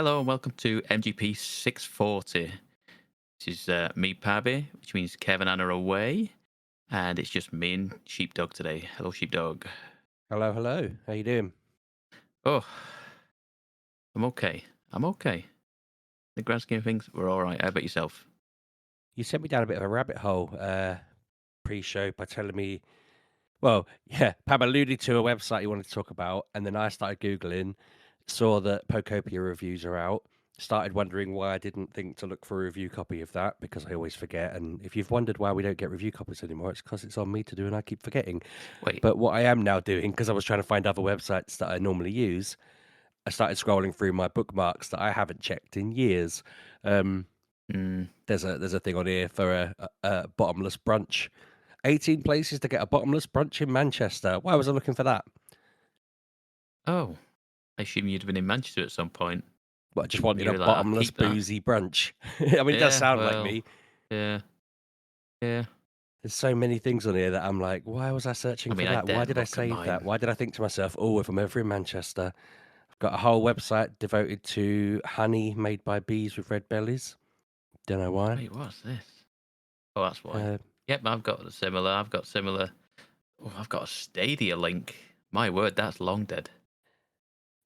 Hello and welcome to MGP640. This is me, Pabby, which means Kevin and Anna are away, and it's just me and Sheepdog today. Hello, Sheepdog. Hello, hello. How you doing? Oh, I'm okay. I'm okay. In the grand scheme of things, we're all right. How about yourself? You sent me down a bit of a rabbit hole pre-show by telling me, well, yeah, Pam alluded to a website you wanted to talk about, and then I started Googling, saw that Pocopia reviews are out, started wondering why I didn't think to look for a review copy of that, because I always forget. And if you've wondered why we don't get review copies anymore, it's because it's on me to do and I keep forgetting. Wait. But what I am now doing, because I was trying to find other websites that I normally use, I started scrolling through my bookmarks that I haven't checked in years. There's a thing on here for a bottomless brunch. 18 places to get a bottomless brunch in Manchester. Why was I looking for that? Oh, I assume you'd have been in Manchester at some point. Well, I just wanted You a were like, I'll bottomless keep that. boozy brunch. I mean, it does Yeah, sound like well, me. yeah. There's so many things on here that I'm like, why was I searching I for mean, I that? Why daren't did I look at save that? mine. Why did I think to myself, oh, if I'm ever in Manchester, I've got a whole website devoted to honey made by bees with red bellies. Don't know why. Wait, what's this? Oh, that's why. Uh, Yep, I've got similar. Oh, I've got a Stadia link. My word, that's long dead.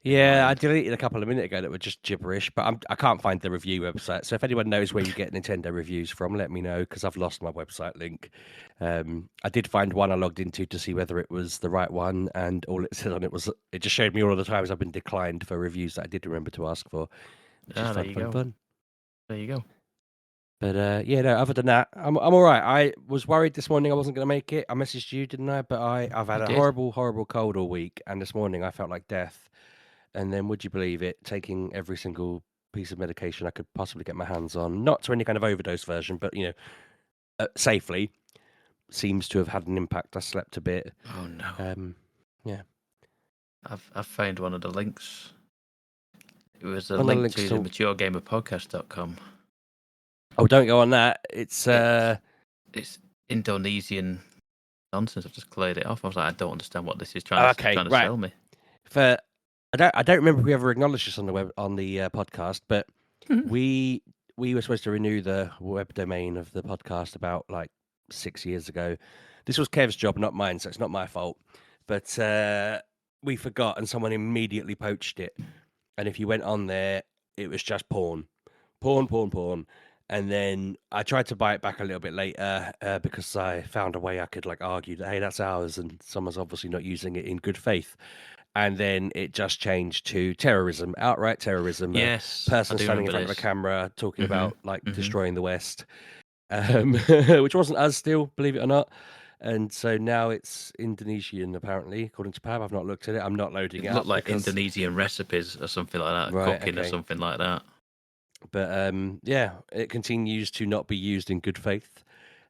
Never Yeah, I mind. deleted a couple of minutes ago that were just gibberish, but I can't find the review website. So if anyone knows where you get Nintendo reviews from, let me know, because I've lost my website link. I did find one I logged into to see whether it was the right one, and all it said on it was it just showed me all of the times I've been declined for reviews that I did remember to ask for, which is Ah, there fun, you fun, go. fun. There you go. But yeah, no. Other than that, I'm all right. I was worried this morning I wasn't going to make it. I messaged you, didn't I? But I've had You a did. horrible cold all week, and this morning I felt like death. And then, would you believe it, taking every single piece of medication I could possibly get my hands on, not to any kind of overdose version, but, safely, seems to have had an impact. I slept a bit. Oh no. Yeah. I've found one of the links. It was a One of the link links to the to... maturegamerpodcast.com. Oh, don't go on that. It's... It's Indonesian nonsense. I've just cleared it off. I was like, I don't understand what this is trying Okay, to right. sell me. For... I don't remember if we ever acknowledged this on the podcast, but we were supposed to renew the web domain of the podcast about like 6 years ago. This was Kev's job, not mine, so it's not my fault. But we forgot, and someone immediately poached it. And if you went on there, it was just porn. And then I tried to buy it back a little bit later because I found a way I could like argue that, hey, that's ours, and someone's obviously not using it in good faith. And then it just changed to terrorism, outright terrorism. Yes, A I person do standing in remember front of a this. camera talking about like destroying the West, which wasn't us still, believe it or not. And so now it's Indonesian, apparently, according to Pab. I've not looked at it. I'm not loading It it looked up like because... Indonesian recipes or something like that, Right, cooking or okay. something like that. But yeah, it continues to not be used in good faith.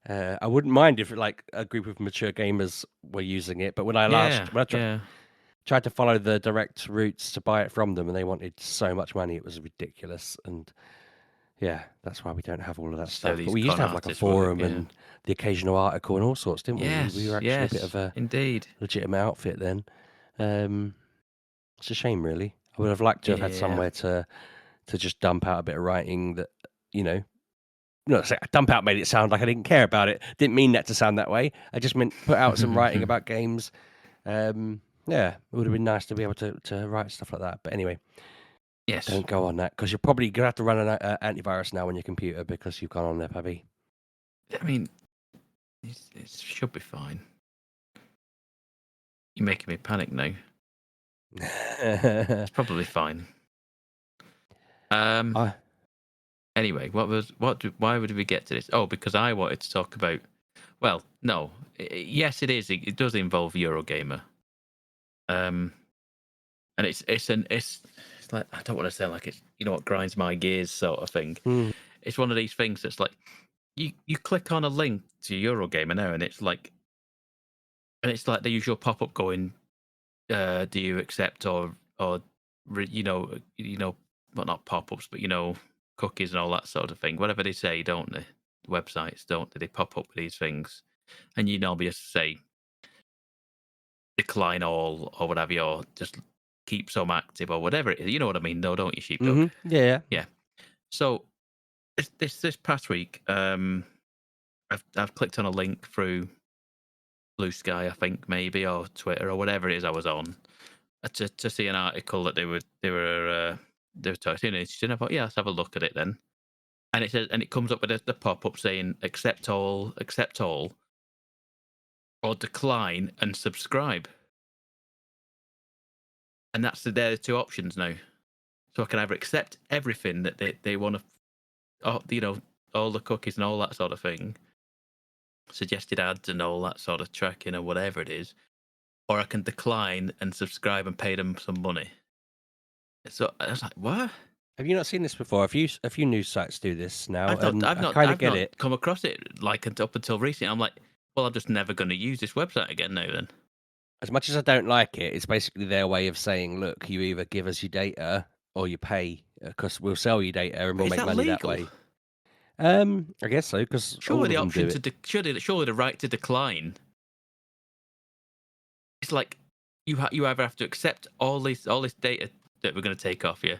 I wouldn't mind if like a group of mature gamers were using it, but when I tried to follow the direct routes to buy it from them, and they wanted so much money, it was ridiculous. And yeah, that's why we don't have all of that So stuff. But these we used con to have like a artists work, forum yeah. and the occasional article and all sorts, didn't we? We were actually a bit of a indeed. legitimate outfit then. It's a shame, really. I would have liked to have had somewhere to just dump out a bit of writing that, dump out made it sound like I didn't care about it. Didn't mean that to sound that way. I just meant put out some writing about games. Yeah, it would have been nice to be able to write stuff like that. But anyway, Yes. don't go on that, because you're probably going to have to run an antivirus now on your computer because you've gone on there, Pabby. I mean, it should be fine. You're making me panic now. It's probably fine. Anyway, why would we get to this? Oh, because I wanted to talk about. Well, no, yes, it is. It does involve Eurogamer. And it's like, I don't want to sound like it's what grinds my gears sort of thing. It's one of these things that's like you click on a link to Eurogamer now, and it's like the usual pop up going, do you accept or well, not pop ups, but cookies and all that sort of thing. Whatever they say, don't they? Websites, don't they? They pop up with these things, and you normally just say decline all or whatever, or just keep some active or whatever it is. You know what I mean, though, don't you, Sheepdog? Yeah. Yeah. So this past week, I've clicked on a link through Blue Sky, I think maybe, or Twitter or whatever it is I was on, to see an article that they were talking interesting. I thought, yeah, let's have a look at it then. And it says, and it comes up with the pop up saying accept all, or decline and subscribe. And they're the two options now. So I can either accept everything that they want to, all the cookies and all that sort of thing, suggested ads and all that sort of tracking or whatever it is, or I can decline and subscribe and pay them some money. So I was like, what? Have you not seen this before? A few news sites do this now, I've and I kind of get it. come across it like up until recently. I'm like, well, I'm just never going to use this website again now. Then As much as I don't like it, it's basically their way of saying, look, you either give us your data or you pay, because we'll sell you data and we'll is make that money that legal? way. I guess so, because all Surely of the them do option it. surely the right to decline. It's like you either have to accept all this data that we're going to take off you,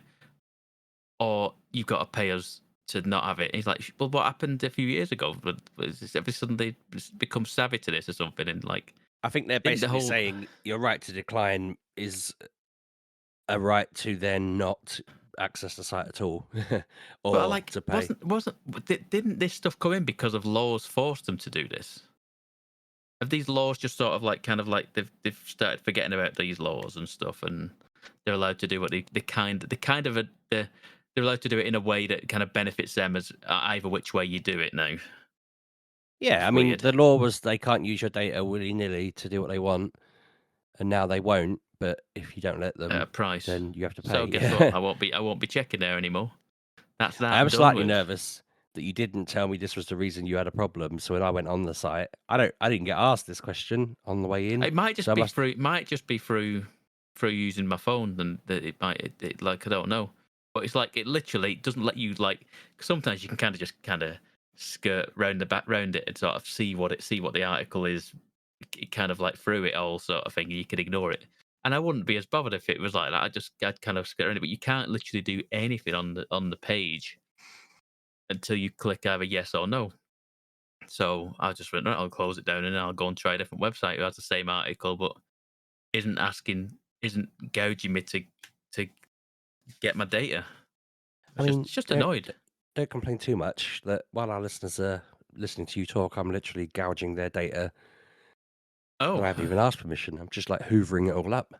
or you've got to pay us to not have it. And he's like, well, what happened a few years ago? Was this every suddenly become savvy to this or something? And like, I think they're didn't the basically whole saying your right to decline is a right to then not access the site at all, but or like to pay. didn't this stuff come in because of laws forced them to do this? Have these laws just sort of like kind of like they've started forgetting about these laws and stuff, and they're allowed to do what they're allowed to do it in a way that kind of benefits them as either which way you do it now. Yeah, It's I mean, weird. the law was they can't use your data willy-nilly to do what they want, and now they won't, but if you don't let At a them, price. then you have to So guess what? pay. I won't be checking there anymore. That's I that am done slightly with. nervous that you didn't tell me this was the reason you had a problem, so when I went on the site, I didn't get asked this question on the way in, It might so just I be must through. It might just be through using my phone, and that it might. Like I don't know, but it's like it literally doesn't let you like. Sometimes you can kind of skirt round round it and sort of see what the article is. Kind of like through it all sort of thing. And you could ignore it, and I wouldn't be as bothered if it was like that. I'd kind of skirt around it, but you can't literally do anything on the page until you click either yes or no. So I just went, right, I'll close it down and then I'll go and try a different website who has the same article, but isn't gouging me to get my data. I mean, It's just annoyed. don't complain too much that while our listeners are listening to you talk, I'm literally gouging their data, and Oh I haven't even asked permission. I'm just, like, hoovering it all up,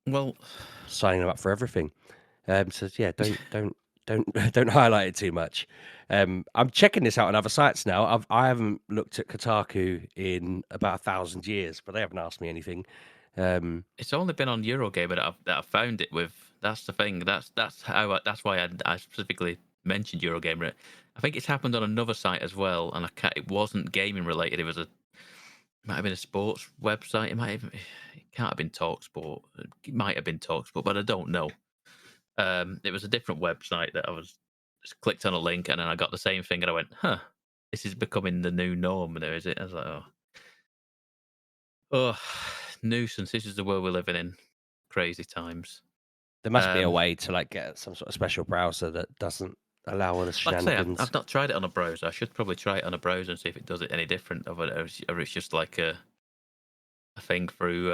well, signing them up for everything. So yeah, don't highlight it too much. I'm checking this out on other sites now. I haven't looked at Kotaku in about 1,000 years, but they haven't asked me anything. it's only been on Eurogamer that I've found it with. That's the thing. That's why I specifically mentioned Eurogamer. I think it's happened on another site as well, and it wasn't gaming related. It might have been a sports website. It can't have been Talksport. It might have been Talksport, but I don't know. It was a different website that I was just clicked on a link and then I got the same thing and I went, huh, this is becoming the new norm now, is it? I was like, oh, nuisance. This is the world we're living in. Crazy times. There must be a Um, way to, like, get some sort of special browser that doesn't allow all the like I say, shenanigans. I've not tried it on a browser. I should probably try it on a browser and see if it does it any different, or it's just like a thing through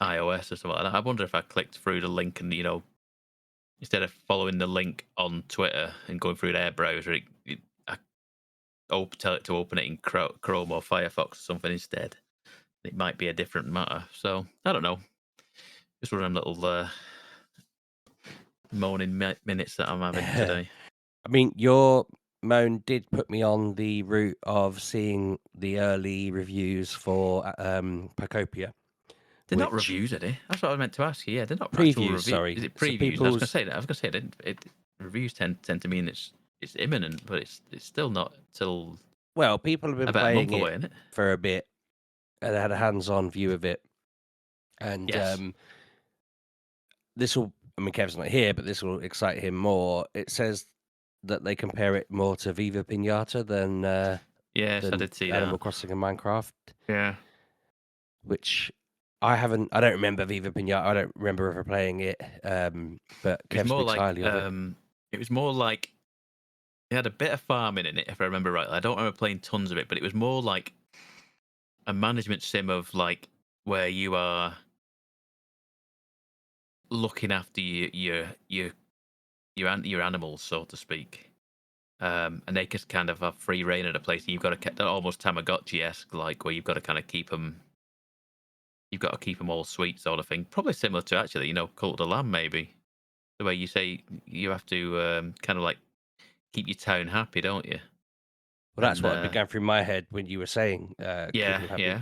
iOS or something like that. I wonder if I clicked through the link and instead of following the link on Twitter and going through their browser, I tell it to open it in Chrome or Firefox or something instead. It might be a different matter. So I don't know. Just one of them little moaning minutes that I'm having today. I mean, your moan did put me on the route of seeing the early reviews for Pacopia, They're not which reviews, are they? That's what I meant to ask you. Yeah, they're not actual previews, reviews. sorry. Is it So previews? I was going to people's say that. I was going to say that reviews tend to mean it's imminent, but it's still not till well, people have been about a month playing away, it isn't it? for a bit and had a hands-on view of it, and Yes. this will. I mean, Kev's not here, but this will excite him more. It says that they compare it more to Viva Pinata Yes, I than did see Animal that. Crossing and Minecraft, Yeah. which I haven't. I don't remember Viva Pinata. I don't remember ever playing it. But It was Kev more speaks like highly of it. it was more like it had a bit of farming in it, if I remember rightly. I don't remember playing tons of it, but it was more like a management sim of like where you are looking after your animals, so to speak. And they just kind of have free reign at a place. And you've got to almost Tamagotchi-esque, like where you've got to kind of keep them. You've got to keep them all sweet, sort of thing. Probably similar to actually, Cult of the Lamb, maybe the way you say you have to kind of like keep your town happy, don't you? Well, that's And what had been going through my head when you were saying keep yeah, them happy. yeah.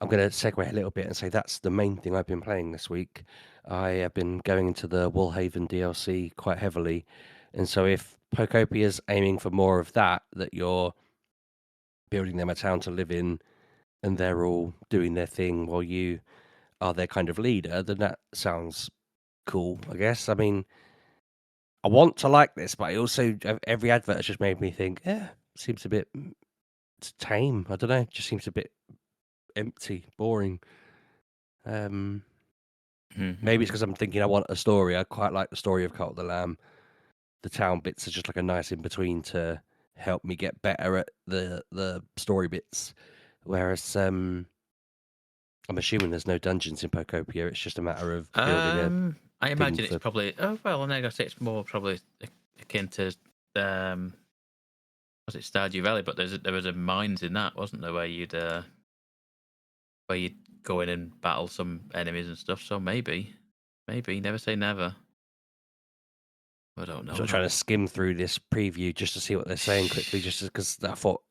I'm going to segue a little bit and say that's the main thing I've been playing this week. I have been going into the Woolh DLC quite heavily, and so if Pocopia's aiming for more of that you're building them a town to live in, and they're all doing their thing while you are their kind of leader, then that sounds cool, I guess. I mean, I want to like this, but I also every advert has just made me think, yeah, seems a bit tame. I don't know, just seems a bit empty, boring. Maybe it's Mm-hmm. because I'm thinking I want a story. I quite like the story of Cult of the Lamb. The town bits are just like a nice in between to help me get better at the story bits. Whereas I'm assuming there's no dungeons in Pocopia. It's just a matter of building a I thing imagine it's for. probably. Oh well, I'm gonna say it's more probably akin to was it Stardew Valley? But there was a mines in that, wasn't there, where you'd go in and battle some enemies and stuff. So maybe, never say never. I don't know Sort of trying though. to skim through this preview just to see what they're saying quickly, just because I thought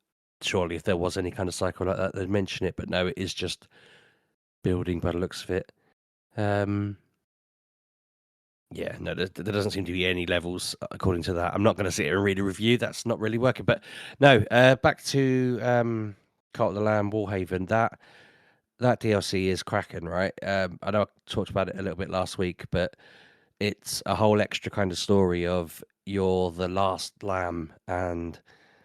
surely if there was any kind of cycle like that, they'd mention it. But no, it is just building by the looks of it. Yeah, no, there doesn't seem to be any levels according to that. I'm not going to sit here and read a review. That's not really working. But no, back to Cult of the Lamb, Warhaven. That DLC is cracking, right? I know I talked about it a little bit last week, but it's a whole extra kind of story of you're the last lamb and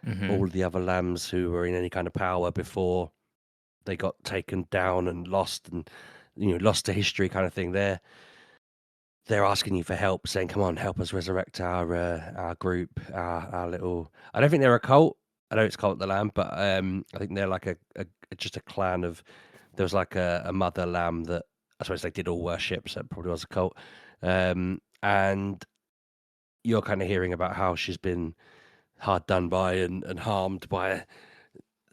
Mm-hmm. all the other lambs who were in any kind of power before they got taken down and lost lost to history kind of thing. They're asking you for help, saying, "Come on, help us resurrect our group, our little." I don't think they're a cult. I know it's Cult of the Lamb, but I think they're like a just a clan of. There was like a mother lamb that I suppose they did all worship, so it probably was a cult. And you're kind of hearing about how she's been hard done by and harmed by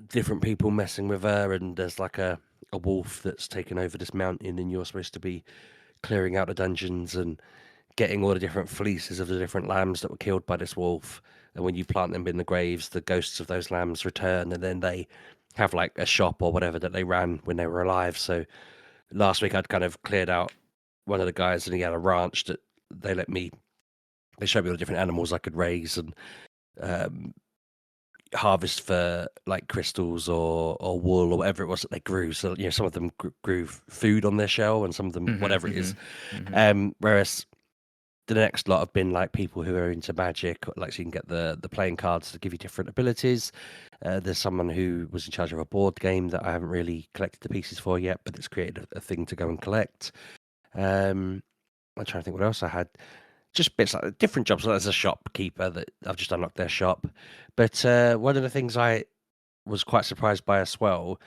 different people messing with her, and there's like a wolf that's taken over this mountain, and you're supposed to be clearing out the dungeons and getting all the different fleeces of the different lambs that were killed by this wolf. And when you plant them in the graves, the ghosts of those lambs return, and then they have like a shop or whatever that they ran when they were alive. So last week I'd kind of cleared out one of the guys, and he had a ranch that they showed me all the different animals I could raise and harvest for like crystals or wool or whatever it was that they grew. So some of them grew food on their shell, and some of them Mm-hmm. whatever it is. Mm-hmm. Whereas the next lot have been like people who are into magic, like so you can get the playing cards to give you different abilities. There's someone who was in charge of a board game that I haven't really collected the pieces for yet, but it's created a thing to go and collect. I'm trying to think what else I had. Just bits like different jobs. There's a shopkeeper that I've just unlocked their shop. But one of the things I was quite surprised by as well,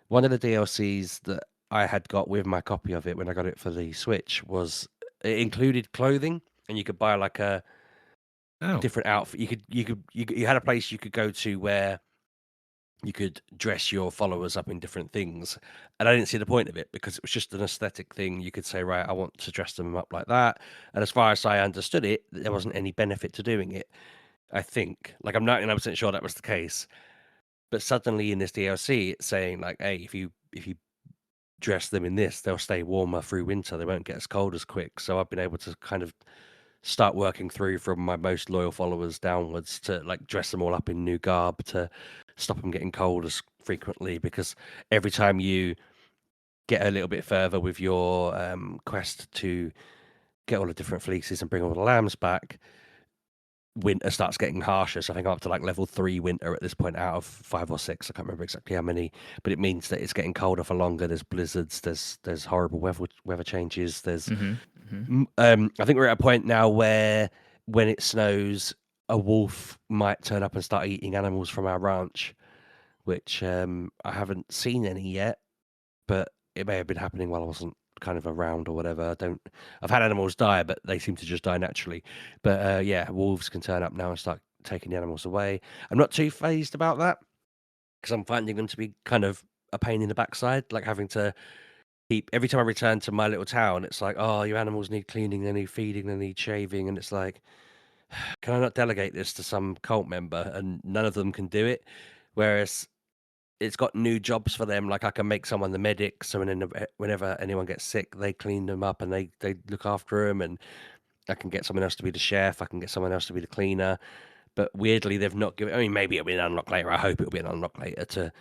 one of the DLCs that I had got with my copy of it when I got it for the Switch was it included clothing, and you could buy like a Oh. different outfit. You had a place you could go to where you could dress your followers up in different things, and I didn't see the point of it because it was just an aesthetic thing. You could say, right, I want to dress them up like that, and as far as I understood it, there wasn't any benefit to doing it. I think, like, I'm 99% sure that was the case. But suddenly in this DLC, it's saying like, hey, if you dress them in this, they'll stay warmer through winter. They won't get as cold as quick. So I've been able to kind of start working through from my most loyal followers downwards to like dress them all up in new garb to stop them getting cold as frequently, because every time you get a little bit further with your quest to get all the different fleeces and bring all the lambs back, winter starts getting harsher. So I think I'm up to like level 3 winter at this point out of 5 or 6. I can't remember exactly how many, but it means that it's getting colder for longer. There's blizzards. There's horrible weather changes. There's I think we're at a point now where when it snows, a wolf might turn up and start eating animals from our ranch, which I haven't seen any yet, but it may have been happening while I wasn't kind of around or whatever. I've had animals die, but they seem to just die naturally. But yeah, wolves can turn up now and start taking the animals away. I'm not too phased about that because I'm finding them to be kind of a pain in the backside, like having to keep every time I return to my little town, it's like, oh, your animals need cleaning, they need feeding, they need shaving, and it's like, can I not delegate this to some cult member? And none of them can do it. Whereas it's got new jobs for them. Like I can make someone the medic, so whenever anyone gets sick, they clean them up and they look after them. And I can get someone else to be the chef. I can get someone else to be the cleaner. But weirdly, they've not given. I mean, maybe it'll be an unlock later. I hope it'll be an unlock later to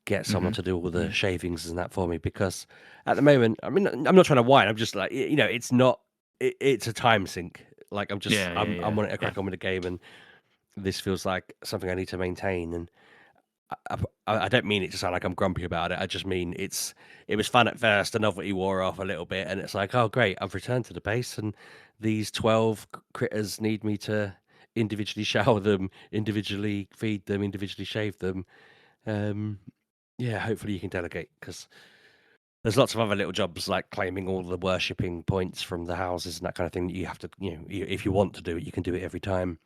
get someone to do all the shavings and that for me. Because at the moment, I mean, I'm not trying to whine. I'm just like, it's not. It's a time sink. Like I'm wanting to crack on with the game, and this feels like something I need to maintain. And I don't mean it to sound like I'm grumpy about it. I just mean it was fun at first. The novelty wore off a little bit, and it's like, oh great, I've returned to the base, and these 12 critters need me to individually shower them, individually feed them, individually shave them. Yeah, hopefully you can delegate because there's lots of other little jobs like claiming all the worshipping points from the houses and that kind of thing that you have to, if you want to do it, you can do it every time.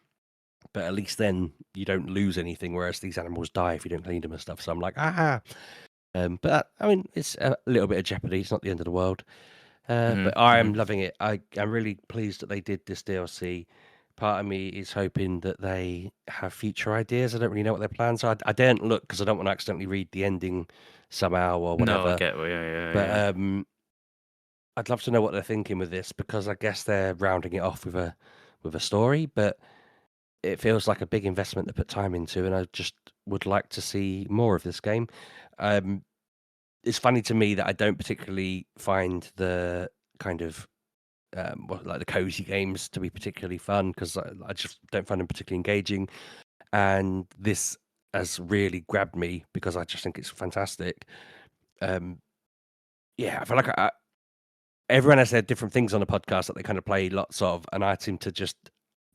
But at least then you don't lose anything, whereas these animals die if you don't clean them and stuff. So I'm like, ah. But I mean, it's a little bit of jeopardy. It's not the end of the world. But I am loving it. I'm really pleased that they did this DLC. Part of me is hoping that they have future ideas. I don't really know what their plans are. I daren't look because I don't want to accidentally read the ending somehow or No, I whatever. get. Well, yeah. But I'd love to know what they're thinking with this because I guess they're rounding it off with a story. But it feels like a big investment to put time into, and I just would like to see more of this game. It's funny to me that I don't particularly find the kind of like the cozy games to be particularly fun because I just don't find them particularly engaging. And this has really grabbed me because I just think it's fantastic. Yeah, I feel like everyone has said different things on the podcast that they kind of play lots of, and I seem to just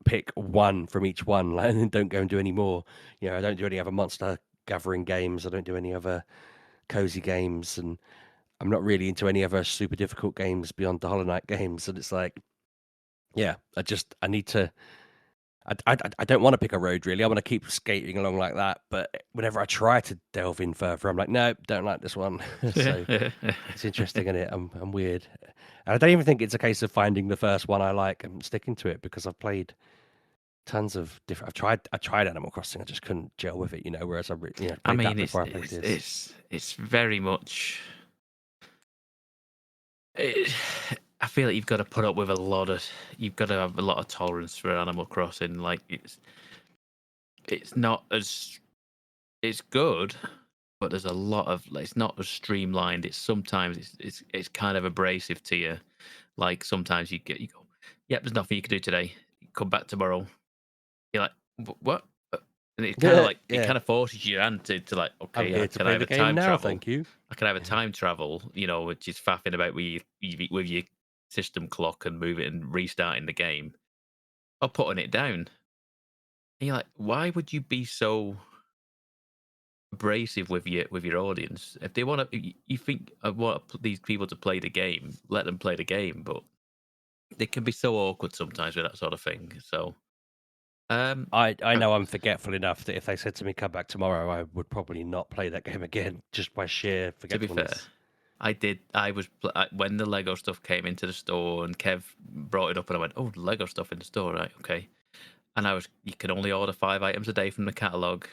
pick one from each one, like, and don't go and do any more. I don't do any other monster gathering games. I don't do any other cozy games, and I'm not really into any other super difficult games beyond the Hollow Knight games. And it's like, yeah, I need to. I don't want to pick a road really. I want to keep skating along like that. But whenever I try to delve in further, I'm like, no, don't like this one. So it's interesting, isn't it? I'm weird, and I don't even think it's a case of finding the first one I like and sticking to it because I've played tons of different. I tried Animal Crossing. I just couldn't gel with it, Whereas I played I mean, that before I played this. it's very much. I feel like you've got to put up with a lot of. You've got to have a lot of tolerance for Animal Crossing. Like it's not as. It's good, but there's a lot of. Like, it's not as streamlined. It's sometimes it's kind of abrasive to you. Like sometimes you go, yep, there's nothing you can do today. Come back tomorrow. You're like, what? And it's kind of like it kind of forces your hand to like, I'm okay, here to can I play have the a game time now, travel? thank you. I can have a time travel, which is faffing about with your system clock and move it and restarting the game, or putting it down. And you're like, why would you be so abrasive with your audience? If they want to, you think I want these people to play the game, let them play the game, but they can be so awkward sometimes with that sort of thing. So. I know I'm forgetful enough that if they said to me, come back tomorrow, I would probably not play that game again just by sheer To be fair, forgetfulness. I was when the Lego stuff came into the store and Kev brought it up and I went, oh, Lego stuff in the store, right? Okay. And you can only order 5 items a day from the catalogue.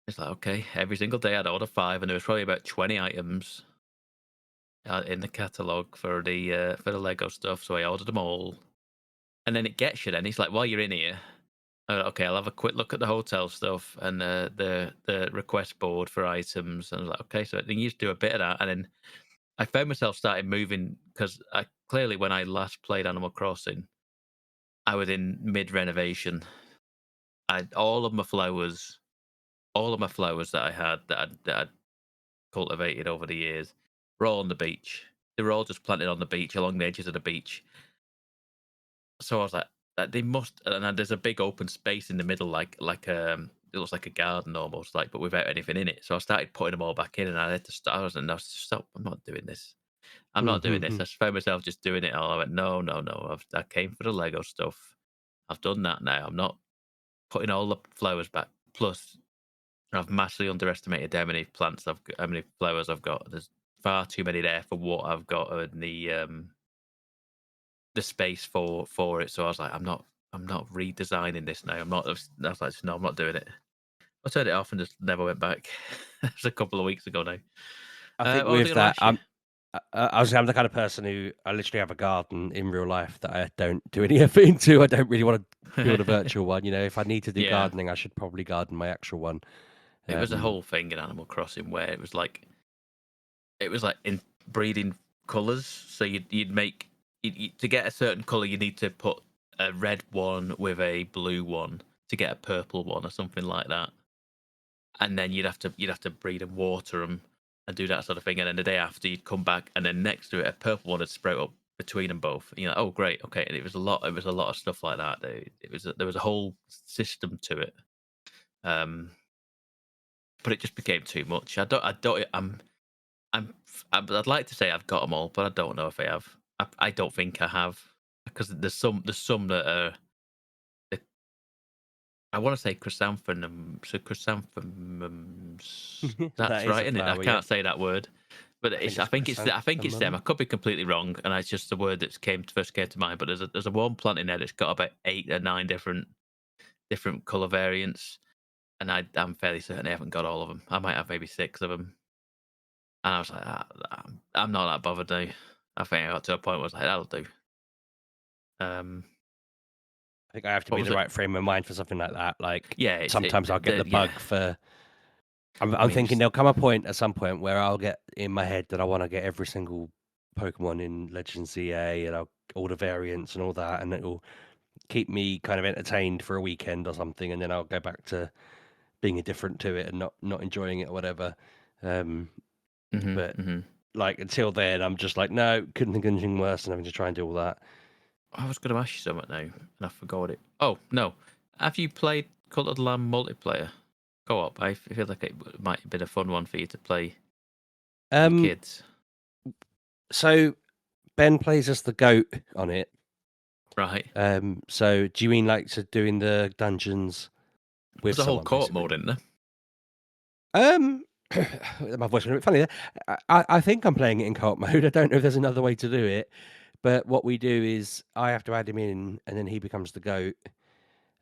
It's like, okay, every single day I'd order 5, and there was probably about 20 items in the catalogue for the Lego stuff. So I ordered them all, and then it gets you. Then it's like, while you're in here, okay, I'll have a quick look at the hotel stuff and the request board for items. And I was like, okay, so then you used to do a bit of that, and then I found myself starting moving because I clearly when I last played Animal Crossing, I was in mid renovation, all of my flowers, that I had that I'd cultivated over the years were all on the beach. They were all just planted on the beach, along the edges of the beach. So I was like, they must. And then there's a big open space in the middle, it looks like a garden almost, like, but without anything in it. So I started putting them all back in, and I had to start. I was like, no, stop! I'm not doing this. I'm not doing this. I just found myself just doing it all. I went, no, no, no. I came for the Lego stuff. I've done that now. I'm not putting all the flowers back. Plus, I've massively underestimated how many how many flowers I've got. There's far too many there for what I've got in the space for it. So I was like, I'm not redesigning this now. I was like, no, I'm not doing it. I turned it off and just never went back. It was a couple of weeks ago now. I think What was I with going to that, ask you? I'm the kind of person who I literally have a garden in real life that I don't do any effort into. I don't really want to build a virtual one. If I need to do Yeah. gardening, I should probably garden my actual one. It was a whole thing in Animal Crossing where it was like in breeding colours. So you'd make to get a certain colour, you need to put a red one with a blue one to get a purple one or something like that. And then you'd have to breed and water them and do that sort of thing. And then the day after, you'd come back, and then next to it, a purple one would sprout up between them both. And you're like, oh great, okay. And it was a lot of stuff like that. There was a whole system to it. But it just became too much. I'd like to say I've got them all, but I don't know if I have. I don't think I have, because there's some that are. I want to say chrysanthemums. So chrysanthemums. That That's is right, a isn't it? I flower, can't yeah. say that word, but I think I it's think it's them. I chrysanthemum. could be completely wrong, and it's just the word that first came to mind. But there's a one plant in there that's got about 8 or 9 different color variants, and I'm fairly certain I haven't got all of them. I might have maybe 6 of them. And I was like, I'm not that bothered now. I think I got to a point where I was like, that'll do. I think I have to What be was in the it? right frame of mind for something like that. Like, Yeah, sometimes I'll get the bug for. I'm mean, thinking there'll come a point at some point where I'll get in my head that I want to get every single Pokemon in Legends ZA and all the variants and all that, and it'll keep me kind of entertained for a weekend or something, and then I'll go back to being indifferent to it and not enjoying it or whatever. But like until then, I'm just like, no, couldn't think of anything worse than having to try and do all that. I was going to ask you something now, and I forgot it. Oh no, have you played Cult of the Lamb multiplayer co-op? I feel like it might have been a fun one for you to play with your kids. So Ben plays as the goat on it. Right. So do you mean like doing the dungeons with There's a whole someone, co-op basically? mode, isn't there? My voice went a bit funny there. I think I'm playing it in co-op mode. I don't know if there's another way to do it, but what we do is I have to add him in, and then he becomes the goat.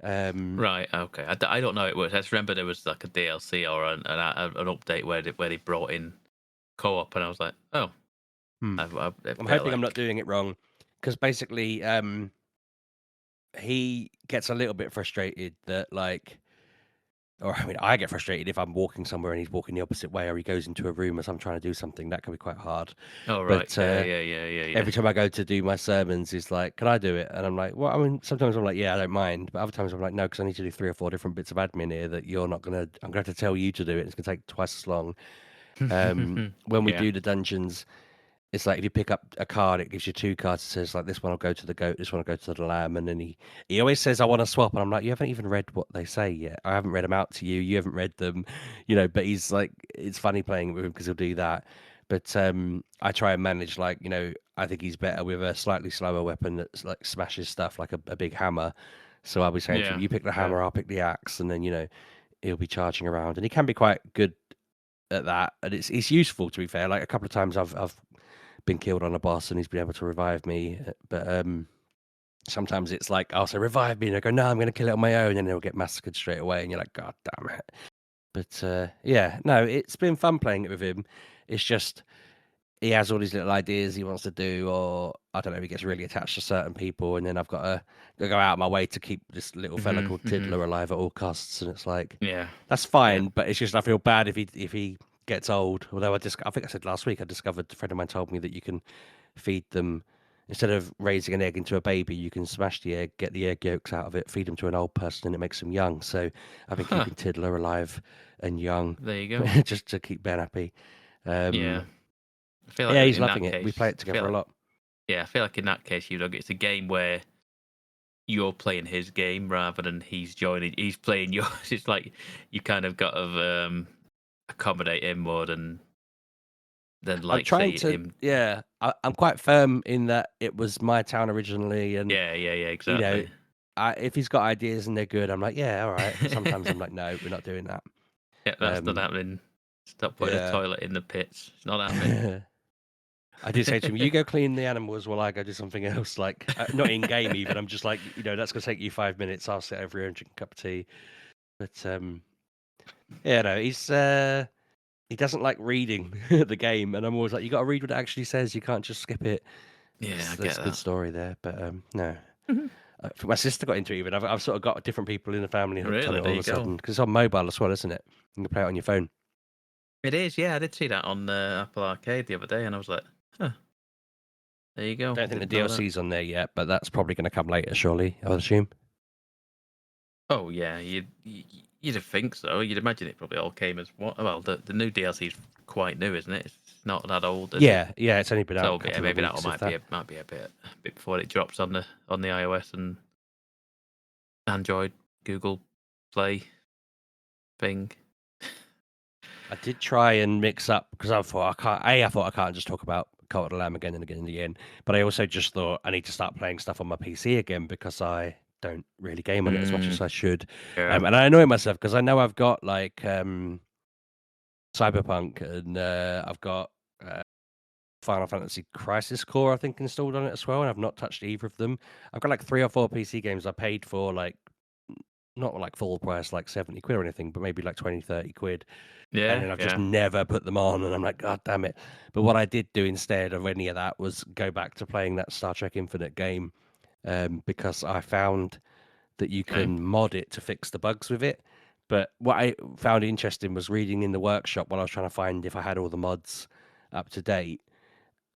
Right. Okay. I don't know how it works. I just remember there was like a DLC or an update where they brought in co-op, and I was like, oh. I'm hoping like... I'm not doing it wrong, because basically he gets a little bit frustrated that or I mean, I get frustrated if I'm walking somewhere and he's walking the opposite way, or he goes into a room as I'm trying to do something. That can be quite hard. Oh right. But Yeah. every time I go to do my sermons, he's like, "Can I do it?" And I'm like, "Well, I mean, sometimes I'm like, yeah, I don't mind, but other times I'm like, no, because I need to do 3 or 4 different bits of admin here that you're not gonna. I'm gonna have to tell you to do it. It's gonna take twice as long." When we do the dungeons, it's like if you pick up a card, it gives you 2 cards. It says like, this one will go to the goat, this one will go to the lamb, and then he always says, "I want to swap," and I'm like, "You haven't even read what they say yet. I haven't read them out to you. You haven't read them, But he's like, it's funny playing with him because he'll do that. But I try and manage I think he's better with a slightly slower weapon that like smashes stuff like a big hammer. So I'll be saying to him, "You pick the hammer, I'll pick the axe," and then he'll be charging around, and he can be quite good at that, and it's useful, to be fair. Like a couple of times I've been killed on a boss and he's been able to revive me, but sometimes it's like I'll say revive me and I go, no, I'm going to kill it on my own, and he'll get massacred straight away, and you're like, god damn it. But yeah, no, it's been fun playing it with him. It's just he has all these little ideas he wants to do, or I don't know, he gets really attached to certain people, and then I've got to go out of my way to keep this little fella called Tiddler alive at all costs, and it's like, that's fine, but it's just I feel bad if he gets old. Although I think I said last week, I discovered, a friend of mine told me that you can feed them instead of raising an egg into a baby, you can smash the egg, get the egg yolks out of it, feed them to an old person, and it makes them young. So I've been Huh. keeping Tiddler alive and young, There you go. just to keep Ben happy. Yeah. I feel like Yeah, he's in loving that it. We play case, it together a lot. I feel like in that case, it's a game where you're playing his game rather than he's playing yours. It's like you kind of got to accommodate him more than I'm like trying say to, him. yeah, I'm quite firm in that it was my town originally, and Yeah, you know, exactly. if he's got ideas and they're good, I'm like, yeah, all right. Sometimes I'm like, no, we're not doing that. Yeah, that's not happening. Stop putting a Yeah. toilet in the pits. It's not happening. I did say to him, "You go clean the animals while I go do something else." Like, not in game even. I'm just like, that's gonna take you 5 minutes. I'll sit over here and drink a cup of tea. But yeah, no, he doesn't like reading the game, and I'm always like, you got to read what it actually says. You can't just skip it. Yeah, I There's get a good that. story there, but no. My sister got into it even. I've sort of got different people in the family hooked on Really? it There all of you a go. sudden because it's on mobile as well, isn't it? You can play it on your phone. It is, yeah. I did see that on Apple Arcade the other day, and I was like, huh, there you go. Don't think the Didn't know that. DLC's on there yet, but that's probably going to come later, surely. I would assume. Oh, yeah. You'd think so. You'd imagine it probably all came as what? Well, the new DLC is quite new, isn't it? It's not that old, is it? Yeah, it's only been out a So yeah, couple of maybe that weeks, if might be that. a bit before it drops on the iOS and Android, Google Play thing. I did try and mix up because I thought I can't just talk about Cult of the Lamb again and again and again. But I also just thought I need to start playing stuff on my PC again because I don't really game on it as much as I should. Yeah. And I annoy myself because I know I've got like Cyberpunk and I've got Final Fantasy Crisis Core, I think, installed on it as well, and I've not touched either of them. I've got like 3 or 4 PC games I paid for, like, not like full price, like 70 quid or anything, but maybe like 20, 30 quid. And then I've just never put them on, and I'm like, God damn it. But what I did do instead of any of that was go back to playing that Star Trek Infinite game because I found that you Okay. can mod it to fix the bugs with it. But what I found interesting was reading in the workshop while I was trying to find if I had all the mods up to date.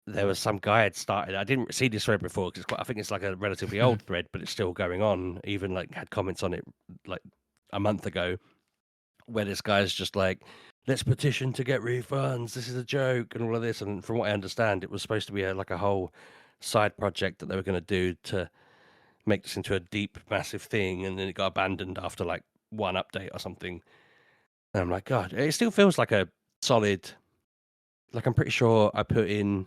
There was some guy had started. I didn't see this thread before because I think it's like a relatively old thread, but it's still going on. Even like had comments on it like a month ago, where this guy's just like, "Let's petition to get refunds. This is a joke," and all of this. And from what I understand, it was supposed to be like a whole side project that they were going to do to make this into a deep, massive thing, and then it got abandoned after like one update or something. And I'm like, God, it still feels like a solid. Like I'm pretty sure I put in.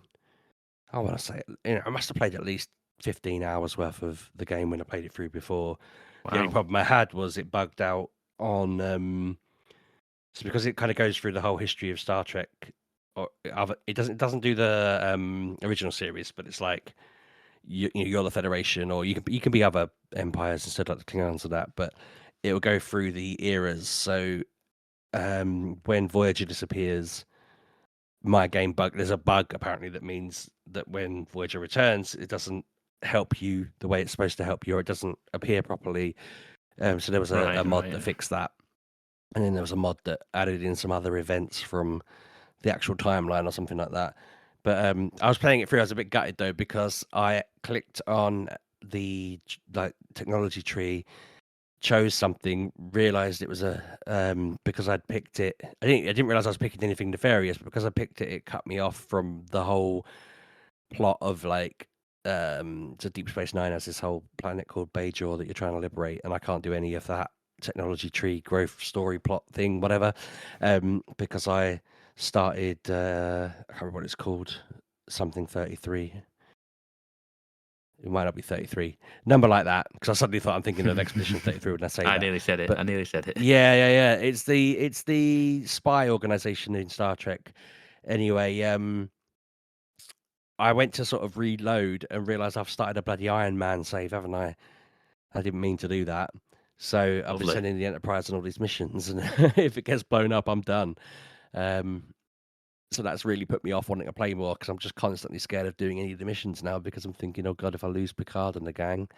I want to say, I must have played at least 15 hours worth of the game when I played it through before. The only Wow. problem I had was it bugged out on. So because it kind of goes through the whole history of Star Trek, or it doesn't do the original series, but it's like you're the Federation, or you can be other empires instead of like the Klingons and that, but it will go through the eras. So when Voyager disappears, my game bug. There's a bug apparently that means that when Voyager returns, it doesn't help you the way it's supposed to help you, or it doesn't appear properly. So there was a mod that fixed that, and then there was a mod that added in some other events from the actual timeline or something like that. But I was playing it through. I was a bit gutted though because I clicked on the like technology tree, chose something, realized it was a because I'd picked it. I didn't realize I was picking anything nefarious, but because I picked it, it cut me off from the whole plot of like so Deep Space Nine has this whole planet called Bajor that you're trying to liberate, and I can't do any of that technology tree growth story plot thing, whatever, because I started I can't remember what it's called, something 33. It might not be 33. Number like that, because I suddenly thought I'm thinking of Expedition 33 when I say I that. nearly said it. But I nearly said it. yeah. It's the spy organization in Star Trek. Anyway, I went to sort of reload and realized I've started a bloody Iron Man save, haven't I? I didn't mean to do that. So I've been Lovely. sending the Enterprise on all these missions, and if it gets blown up, I'm done. So that's really put me off wanting to play more because I'm just constantly scared of doing any of the missions now because I'm thinking, oh God, if I lose Picard and the gang,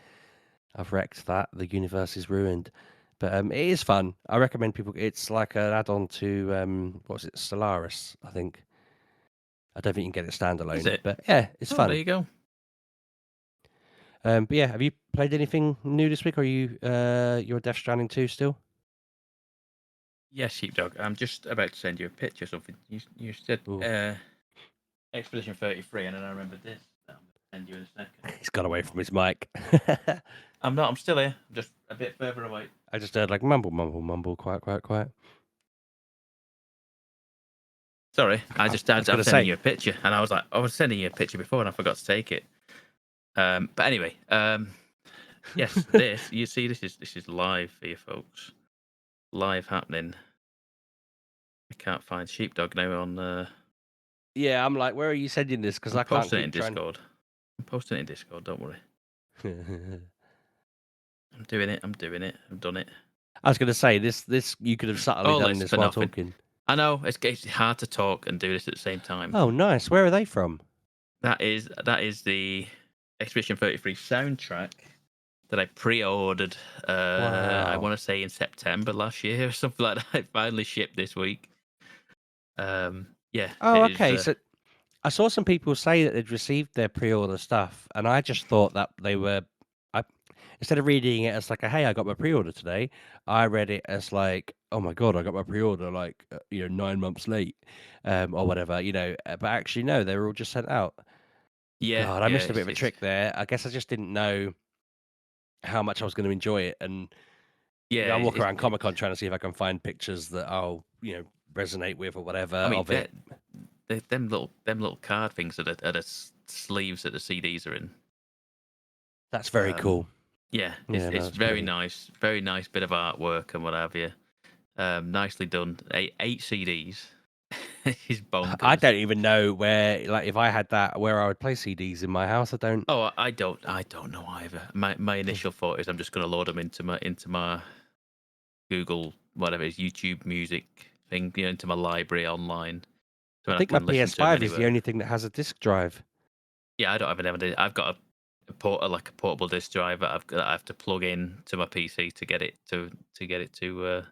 I've wrecked that. The universe is ruined. But it is fun. I recommend people. It's like an add-on to what's it, Stellaris, I think. I don't think you can get it Is standalone, it? but yeah, it's Oh, there fun. you go. But yeah, have you played anything new this week? Or are you're Death Stranding 2 still? Yes, Sheepdog. I'm just about to send you a picture. Something you said. Ooh. Expedition 33, and then I remembered this. I'm going to send you in a second. He's got away from his mic. I'm not. I'm still here. I'm just a bit further away. I just heard like mumble, mumble, mumble, quiet, quiet, quiet. Sorry, I I'm was gonna sending say, you a picture, and I was like, I was sending you a picture before, and I forgot to take it. But anyway, yes, this you see, this is live for you folks, live happening. I can't find Sheepdog now on. yeah, I'm like, where are you sending this? Because I'm I can't posting it in keep trying. Discord. I'm posting it in Discord. Don't worry. I'm doing it. I'm doing it. I've done it. I was gonna say this you could have subtly All done this this for while nothing. talking. I know it's hard to talk and do this at the same time. Oh, nice. Where are they from? That is the Expedition 33 soundtrack that I pre-ordered. I Wow. want to say in September last year or something like that. It finally shipped this week. Yeah. Oh, it okay. is, So I saw some people say that they'd received their pre-order stuff, and I just thought that they were. Instead of reading it as like a "Hey, I got my pre-order today," I read it as like, "Oh my god, I got my pre-order like 9 months late, or whatever." But actually, no, they were all just sent out. yeah, God, I yeah. missed a bit of a trick there. I guess I just didn't know how much I was going to enjoy it, and Yeah. I walk around Comic-Con trying to see if I can find pictures that I'll resonate with or whatever I mean, of it. them little card things are the sleeves that the CDs are in. That's very cool. Yeah, Yeah, it's that's very great. nice bit of artwork and what have you. Nicely done. Eight CDs. It's bonkers. I don't even know where, like, if I had that, where I would play CDs in my house. I don't. Oh, I don't know either. My initial thought is I'm just going to load them into my Google, whatever it is, YouTube music thing, into my library online. So I I think can my listen to them PS5 is the anywhere. only thing that has a disc drive. Yeah, I don't have an evidence. I've got a portable disc drive that I have to plug in to my PC to get it to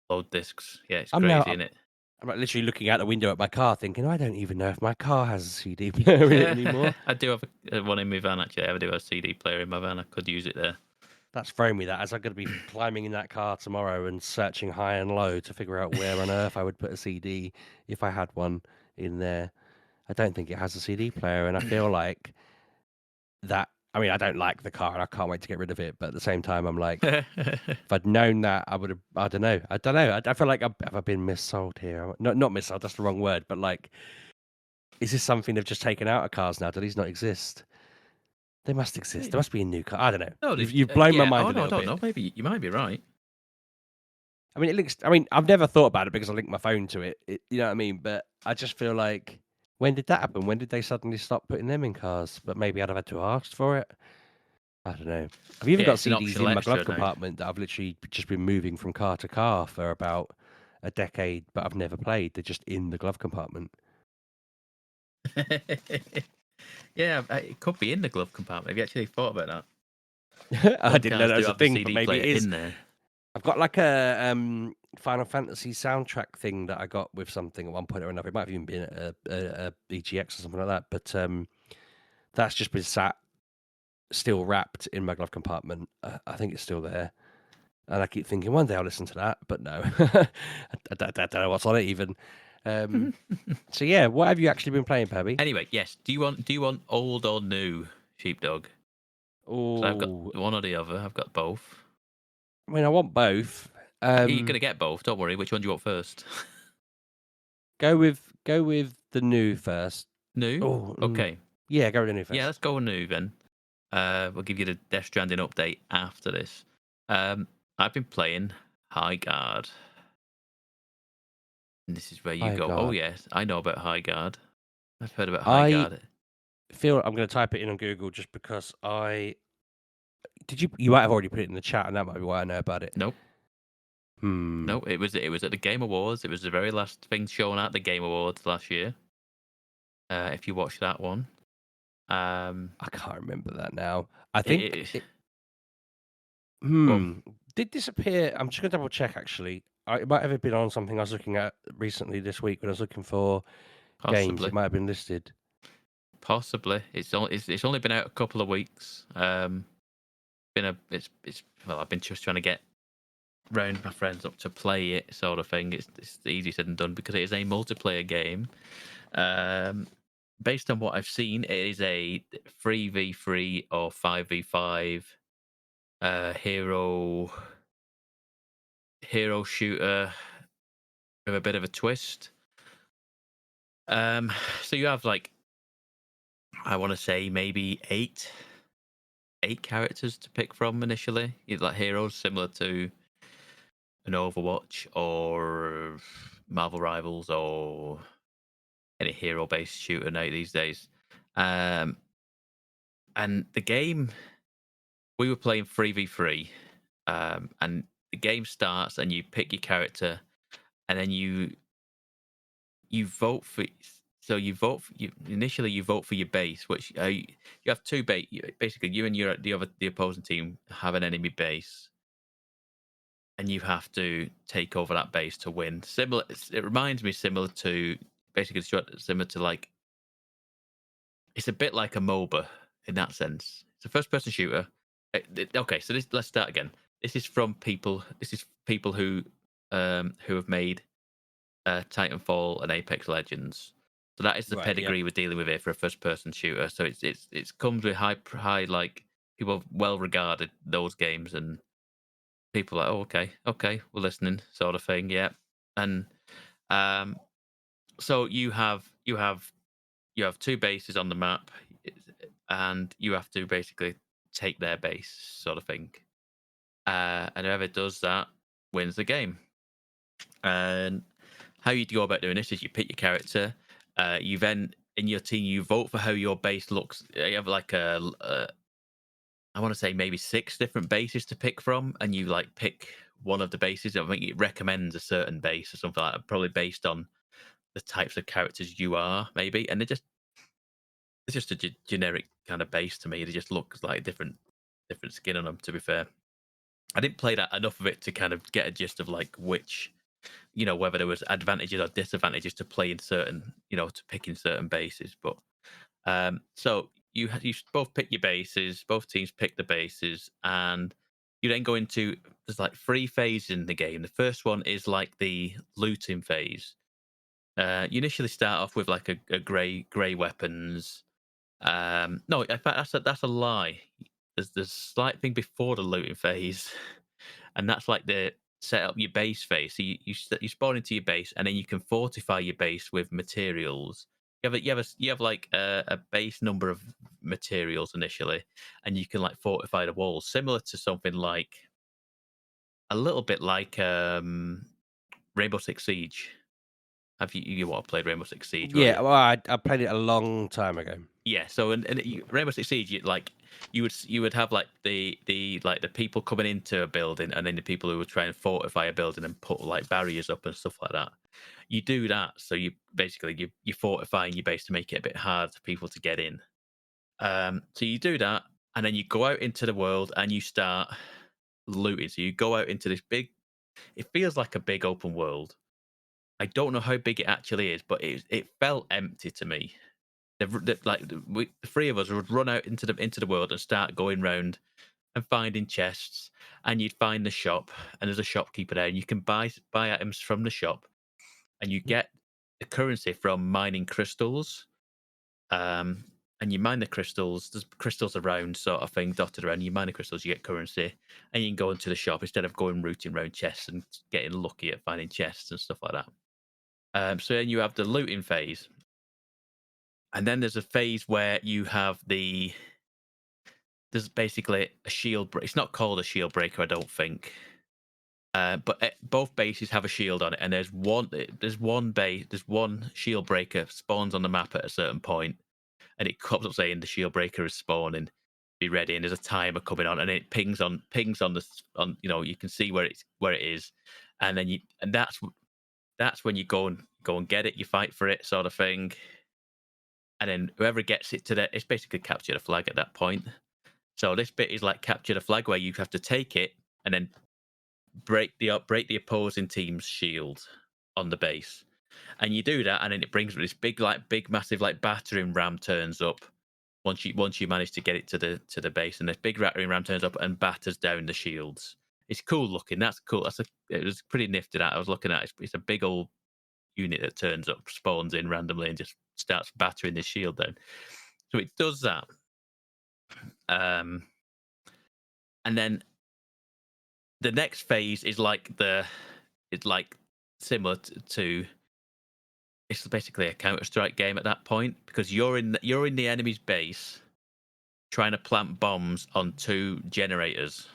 load discs. Yeah, it's I'm crazy, isn't it? I'm like literally looking out the window at my car, thinking, I don't even know if my car has a CD player in it anymore. I do have one in my van actually. I do have a CD player in my van. I could use it there. That's thrown me that, as I'm going to be climbing in that car tomorrow and searching high and low to figure out where on earth I would put a CD if I had one in there. I don't think it has a CD player, and I feel like that. I mean, I don't like the car, and I can't wait to get rid of it. But at the same time, I'm like, if I'd known that, I would have. I don't know. I feel like have I been missold here? Not missold. That's the wrong word. But like, is this something they've just taken out of cars now? Do these not exist? They must exist. There must be a new car. I don't know. No, You've blown my yeah. mind Oh a no, I little don't bit. know. Maybe you might be right. I mean, it links. I mean, I've never thought about it because I linked my phone to it. You know what I mean? But I just feel like, when did that happen? When did they suddenly stop putting them in cars? But maybe I'd have had to ask for it. I don't know. I've even got It's an CDs optional in my glove extra now. compartment that I've literally just been moving from car to car for about a decade, but I've never played. They're just in the glove compartment. Yeah, it could be in the glove compartment. Have you actually thought about that? I didn't know that was a have the thing, but CD maybe player it is. in there. I've got like a Final Fantasy soundtrack thing that I got with something at one point or another. It might have even been a EGX or something like that. But that's just been sat, still wrapped in my glove compartment. I think it's still there. And I keep thinking one day I'll listen to that, but no. I don't know what's on it even. So yeah, what have you actually been playing, Pabby? Anyway, yes. Do you want old or new, Sheepdog? So I've got Oh, one or the other. I've got both. I mean, I want both. You're gonna get both. Don't worry. Which one do you want first? Go with the new first. New. Oh, Okay. Yeah, go with the new first. Yeah, let's go with new then. We'll give you the Death Stranding update after this. I've been playing Highguard. And this is where you go, oh Highguard. yes, I know about Highguard. I've heard about Highguard. I'm going to type it in on Google just because you might have already put it in the chat, and that might be why I know about it. Nope. No, it was at the Game Awards. It was the very last thing shown at the Game Awards last year. If you watched that one. I can't remember that now. I think did this appear? I'm just going to double check actually. It might have been on something I was looking at recently this week when I was looking for games. It might have been listed. Possibly. It's only been out a couple of weeks. Been a it's well, I've been just trying to get round my friends up to play it, sort of thing. It's easy said and done because it is a multiplayer game. Um, Based on what I've seen, it is a 3v3 or 5v5 hero shooter with a bit of a twist. Um, so you have like, I want to say maybe eight characters to pick from initially. You like heroes similar to an Overwatch or Marvel Rivals or any hero based shooter now these days. Um, and the game, we were playing 3v3, and the game starts and you pick your character, and then you vote for. So you vote. You initially you vote for your base, which you have two base. Basically, you and the opposing team have an enemy base, and you have to take over that base to win. It reminds me similar to basically similar to like, it's a bit like a MOBA in that sense. It's a first-person shooter. Okay, so let's start again. This is from people. This is people who have made Titanfall and Apex Legends. So that is the Right. Yep. pedigree we're dealing with here for a first-person shooter. So it's comes with high like people have well regarded those games, and people are like, oh, okay, we're listening, sort of thing. Yeah, and um, so you have two bases on the map, and you have to basically take their base, sort of thing. And whoever does that wins the game. And how you go about doing this is you pick your character. You then in your team you vote for how your base looks. You have like I want to say maybe 6 different bases to pick from, and you like pick one of the bases. I think it recommends a certain base or something like that, probably based on the types of characters you are, maybe. And it's just a generic kind of base to me. They just look like different skin on them. To be fair, I didn't play that enough of it to kind of get a gist of like which, whether there was advantages or disadvantages to playing certain, to picking certain bases. But so you both pick your bases, both teams pick the bases, and you then go into, there's like 3 phases in the game. The first one is like the looting phase. You initially start off with like a grey weapons. No, in fact that's a lie. There's a slight thing before the looting phase, and that's like the set up your base phase. So you spawn into your base, and then you can fortify your base with materials. You have like a base number of materials initially, and you can like fortify the walls, similar to something like a little bit like Rainbow Six Siege. Have you what played Rainbow Six Siege? Where Yeah. Well, I played it a long time ago. Yeah, so Rainbow Six Siege, you would have like the people coming into a building, and then the people who would try and fortify a building and put like barriers up and stuff like that. You do that, so you basically you're fortifying your base to make it a bit hard for people to get in. So you do that, and then you go out into the world and you start looting. So you go out into this big. It feels like a big open world. I don't know how big it actually is, but it felt empty to me. The 3 of us would run out into the world and start going round and finding chests, and you'd find the shop, and there's a shopkeeper there, and you can buy items from the shop, and you get the currency from mining crystals. Um, and you mine the crystals. There's crystals around, sort of thing, dotted around. You mine the crystals, you get currency, and you can go into the shop instead of going rooting around chests and getting lucky at finding chests and stuff like that. So then you have the looting phase, and then there's a phase where you have there's basically a shield. It's not called a shield breaker, I don't think. But both bases have a shield on it, and there's one shield breaker spawns on the map at a certain point, and it comes up saying the shield breaker is spawning. Be ready, and there's a timer coming on, and it pings on you can see where it is, and then that's when you go and get it. You fight for it, sort of thing, and then whoever gets it it's basically capture the flag at that point. So this bit is like capture the flag, where you have to take it and then break the opposing team's shield on the base. And you do that, and then it brings this big massive like battering ram turns up. Once you manage to get it to the base, and this big battering ram turns up and batters down the shields. It's cool looking. That's cool. It was pretty nifty. That I was looking at. It's a big old unit that turns up, spawns in randomly, and just starts battering the shield down. So it does that. And then the next phase is it's like similar to it's basically a Counter-Strike game at that point, because you're in the enemy's base trying to plant bombs on 2 generators,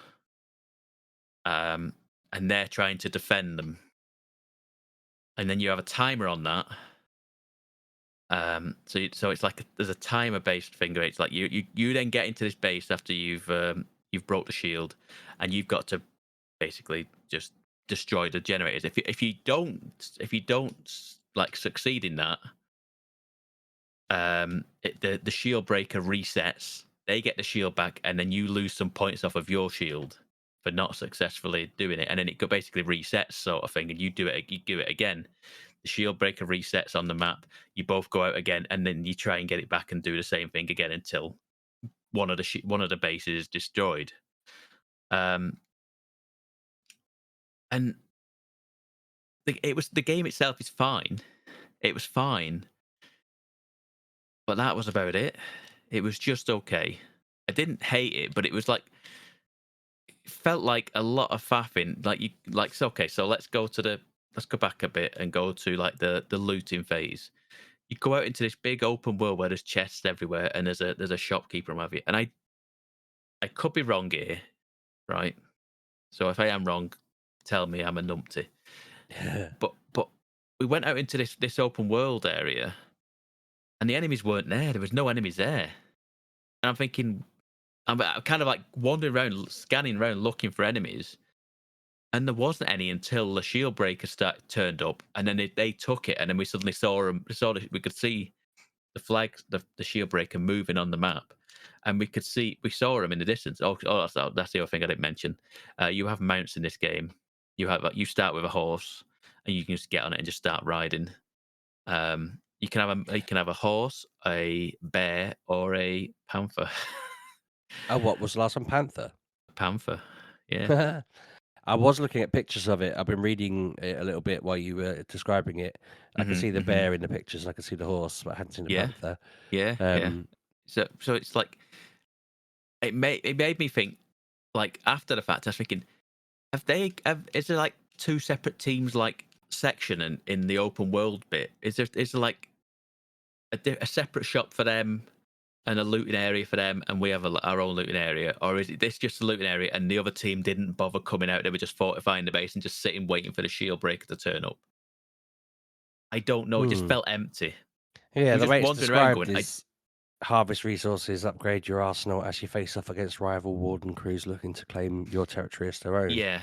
and they're trying to defend them, and then you have a timer on that. So it's like there's a timer based thing where it's like you then get into this base after you've broke the shield, and you've got to basically just destroy the generators. If you don't like succeed in that, the shield breaker resets. They get the shield back, and then you lose some points off of your shield for not successfully doing it, and then it basically resets, sort of thing, and you do it again. The shield breaker resets on the map. You both go out again, and then you try and get it back and do the same thing again until one of the bases is destroyed. And the game itself is fine. It was fine, but that was about it. It was just okay. I didn't hate it, but it was like it felt like a lot of faffing. So let's go back a bit and go to like the looting phase. You go out into this big open world where there's chests everywhere, and there's a shopkeeper and what have you. And I could be wrong here, right? So if I am wrong, tell me I'm a numpty. But we went out into this open world area, and the enemies weren't there. There was no enemies there. And I'm thinking, I'm kind of like wandering around, scanning around, looking for enemies, and there wasn't any until the shield breaker turned up, and then they took it, and then we suddenly saw them. We could see the flag, the shield breaker moving on the map, and we saw them in the distance. That's the other thing I didn't mention. You have mounts in this game. You start with a horse, and you can just get on it and just start riding. You can have a horse, a bear, or a panther. Oh, what was the last one? Panther? Panther, yeah. I was looking at pictures of it. I've been reading it a little bit while you were describing it. I could see the bear in the pictures. I could see the horse, but I hadn't seen the Yeah, panther. yeah. So it's like it made me think. Like after the fact, I was thinking, is there like 2 separate teams like section in the open world bit? Is there like a separate shop for them and a looting area for them, and we have our own looting area, or is it this just a looting area and the other team didn't bother coming out? They were just fortifying the base and just sitting waiting for the shield breaker to turn up. I don't know. It just felt empty. Yeah, We're the just way it's wandering around described going, is harvest resources, upgrade your arsenal as you face off against rival warden crews looking to claim your territory as their own. yeah,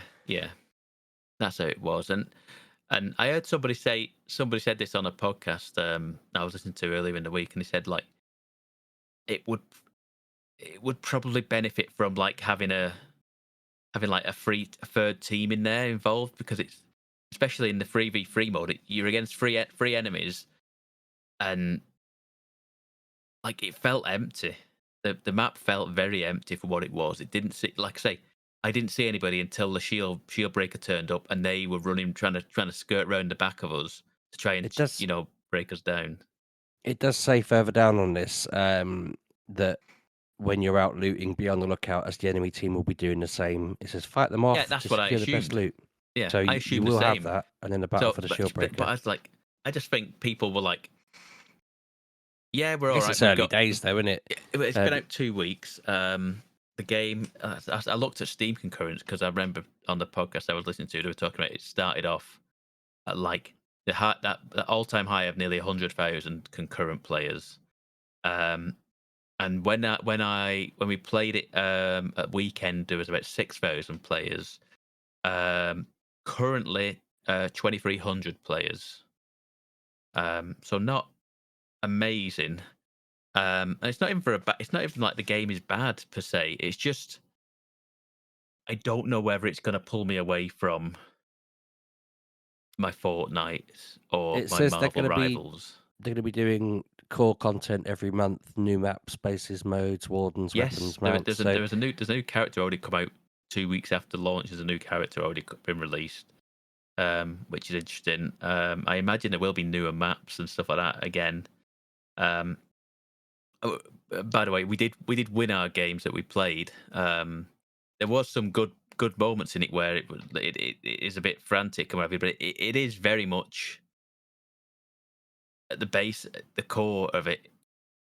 that's how it was. And I heard somebody said this on a podcast I was listening to earlier in the week, and they said like it would probably benefit from like having like a third team in there involved, because it's especially in the 3v3 mode, you're against three enemies, and like it felt empty. The map felt very empty for what it was. It didn't see, like I say, I didn't see anybody until the shield breaker turned up, and they were running, trying to skirt around the back of us to try and break us down. It does say further down on this that when you're out looting, be on the lookout as the enemy team will be doing the same. It says fight them off Yeah, that's to what I secure the best assumed. loot. Yeah, So I you assumed will the have same. that, and then the battle for the shield breaker. But I just think people were like, yeah, we're all right. It's early days, though, isn't it? It's been out 2 weeks. The game, I looked at Steam concurrents because I remember on the podcast I was listening to, they were talking about it started off at like the all-time high of nearly 100,000 concurrent players. And when we played it at weekend, there was about 6,000 players. Currently, 2,300 players. So not amazing. And it's not even it's not even like the game is bad per se. It's just I don't know whether it's going to pull me away from my Fortnites or It my says they're Marvel gonna be Rivals. doing core content every month, new maps, spaces, modes, wardens, Yes, weapons, mounts. So there's a new character already come out 2 weeks after launch. There's a new character already been released, which is interesting. I imagine there will be newer maps and stuff like that again. Um, oh, by the way, we did win our games that we played. There was some good moments in it where it is a bit frantic and whatever, but it is very much at the base, at the core of it.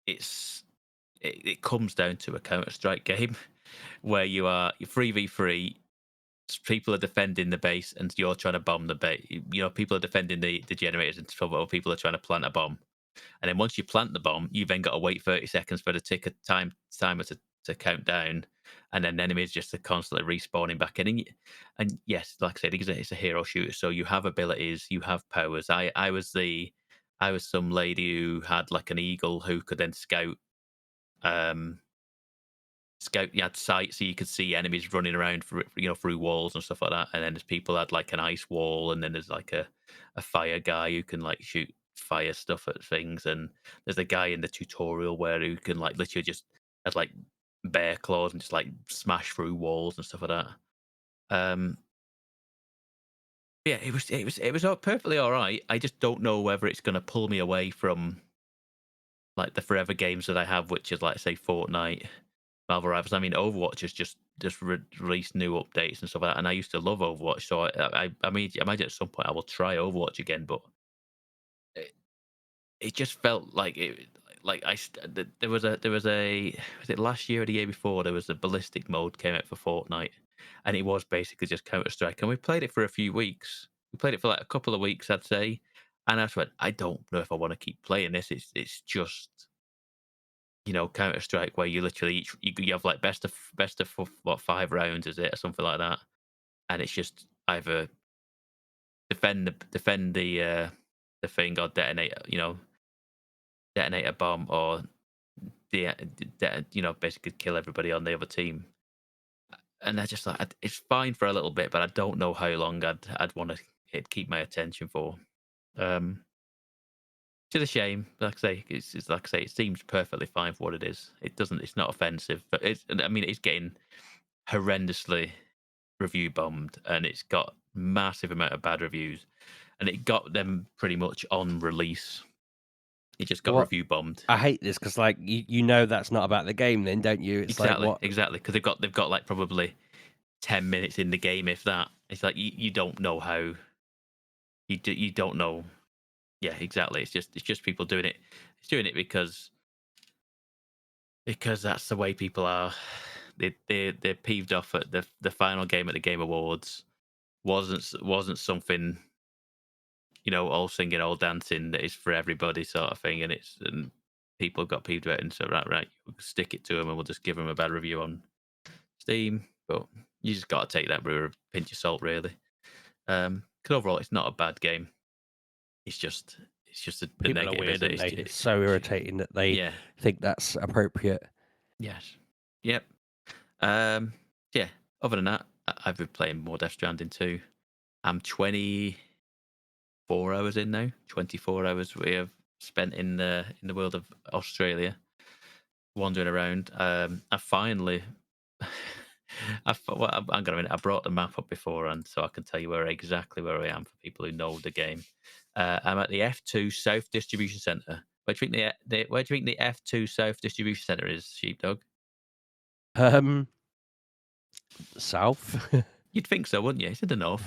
It's it comes down to a Counter Strike game where you're 3v3. People are defending the base and you're trying to bomb the base. You know, people are defending the generators and other people are trying to plant a bomb. And then once you plant the bomb, you then got to wait 30 seconds for the timer to count down. And then enemies just are constantly respawning back in. And yes, like I said, it's a hero shooter. So you have abilities, you have powers. I was some lady who had like an eagle who could then um you had sight so you could see enemies running around through walls and stuff like that. And then there's people had like an ice wall, and then there's like a fire guy who can like shoot fire stuff at things, and there's a guy in the tutorial where who can like literally just has like bear claws and just like smash through walls and stuff like that. um yeah, it was all perfectly all right. I just don't know whether it's going to pull me away from like the forever games that I have, which is like say Fortnite, Marvel Rivals. I mean, Overwatch has just released new updates and stuff like that, and I used to love Overwatch. So I mean, I imagine at some point I will try Overwatch again, but it, it just felt like there was a was it last year or the year before, there was a ballistic mode came out for Fortnite, and it was basically just Counter Strike, and we played it for a few weeks. We played it for like a couple of weeks, I'd say, and I just went, I don't know if I want to keep playing this. It's just Counter Strike where you literally you have like what 5 rounds, is it, or something like that, and it's just either defend the thing or detonate a bomb or basically kill everybody on the other team. And I just like it's fine for a little bit, but I don't know how long I'd want to keep my attention for. Um, it's a shame. Like I say, it's like I say, it seems perfectly fine for what it is. It doesn't. It's not offensive, but I mean, it's getting horrendously review bombed, and it's got massive amount of bad reviews, and it got them pretty much on release. It just got what review bombed. I hate this because like you know that's not about the game, then don't you? It's like Exactly, what exactly, because they've got like probably 10 minutes in the game, if that. It's like you don't know how you don't know. Yeah, exactly. It's just people doing it. It's doing it because that's the way people are. They're peeved off at the final game at the Game Awards wasn't something, all singing, all dancing that is for everybody sort of thing, and people got peeved about it, and so right, we'll stick it to them, and we'll just give them a bad review on Steam. But you just got to take that with a pinch of salt, really. Because overall, it's not a bad game. It's just the people are negatives weird, that aren't they? It's so irritating that they yeah, think that's appropriate. yes, yep. Um, yeah. Other than that, I've been playing more Death Stranding too. I'm 24 hours in now. 24 hours we have spent in the world of Australia, wandering around. I finally, I'm gonna admit, I brought the map up beforehand, so I can tell you exactly where I am for people who know the game. I'm at the F2 South Distribution Centre. Where do you think where do you think the F2 South Distribution Centre is, Sheepdog? Um, South. You'd think so, wouldn't you? It's in the north.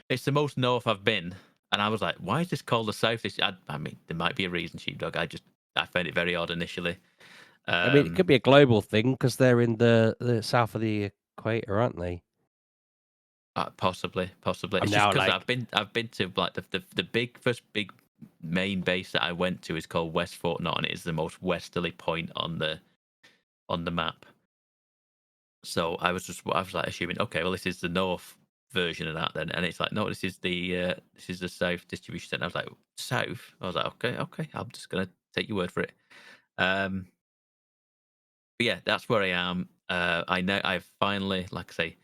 It's the most north I've been, and I was like, "Why is this called the South?" I mean, there might be a reason, Sheepdog. I found it very odd initially. I mean, it Um, could be a global thing because they're in the south of the equator, aren't they? possibly. I'm It's just now because like, I've been to like the first big main base that I went to is called West Fort Knott, and it is the most westerly point on the map. So I was like assuming, okay, well, this is the north version of that then, and it's like, no, this is the south distribution center. I was like, south. I was like, okay, I'm just gonna take your word for it. Um, but yeah, that's where I am. I know I've finally, like I say,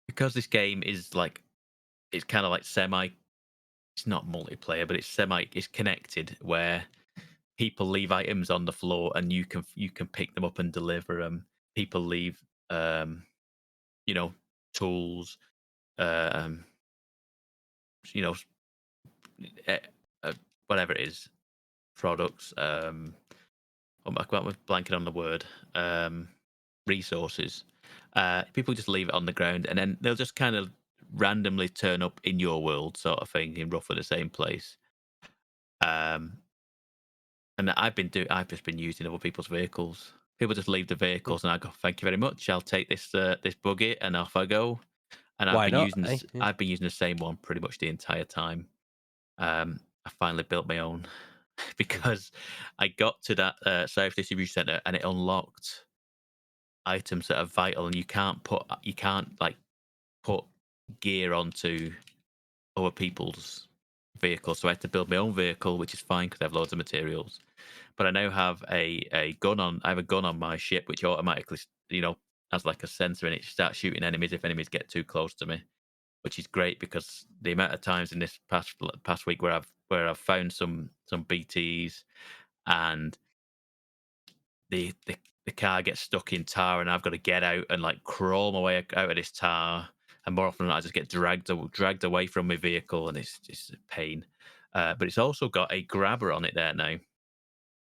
because this game is like it's kind of like semi. It's not multiplayer, but it's connected where people leave items on the floor and you can pick them up and deliver them. People leave, um, you know, tools, um, you know, eh, uh, whatever it is, products. I'm blanking on the word. Um, Resources. People just leave it on the ground, and then they'll just kind of randomly turn up in your world, sort of thing, in roughly the same place. Um, and I've just been using other people's vehicles. People just leave the Mm. vehicles, and I go, "Thank you very much. I'll take this buggy," and off I go. And Why not? Eh? Yeah. I've been using the same one pretty much the entire time. I finally built my own Mhm. because I got to that South Distribution Center and it unlocked items that are vital, and you can't like put gear onto other people's vehicles. So I had to build my own vehicle, which is fine because I have loads of materials. But I now have a gun on. I have a gun on my ship, which automatically, has like a sensor in it. Starts shooting enemies if enemies get too close to me, which is great because the amount of times in this past week where I've found some BTs and the car gets stuck in tar and I've got to get out and like crawl my way out of this tar. And more often than not, I just get dragged away from my vehicle, and it's just a pain. But it's also got a grabber on it there now,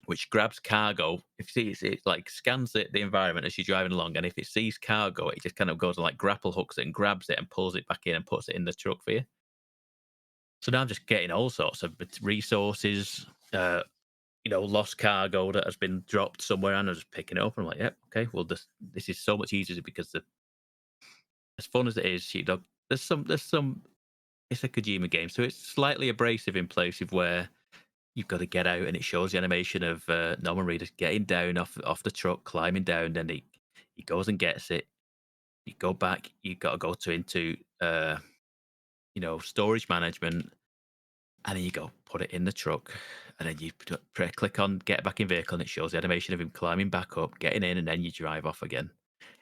which grabs cargo. If you see, it like scans the environment as you're driving along, and if it sees cargo, it just kind of goes and like grapple hooks it and grabs it and pulls it back in and puts it in the truck for you. So now I'm just getting all sorts of resources, lost cargo that has been dropped somewhere, and I'm just picking it up. And I'm like, yep, okay, well, this is so much easier because as fun as it is, Sheepdog, there's some. It's a Kojima game, so it's slightly abrasive in places where you've got to get out, and it shows the animation of Norman Reedus getting down off the truck, climbing down. Then he goes and gets it. You go back. You got to go into storage management, and then you go put it in the truck, and then you click on get back in vehicle, and it shows the animation of him climbing back up, getting in, and then you drive off again.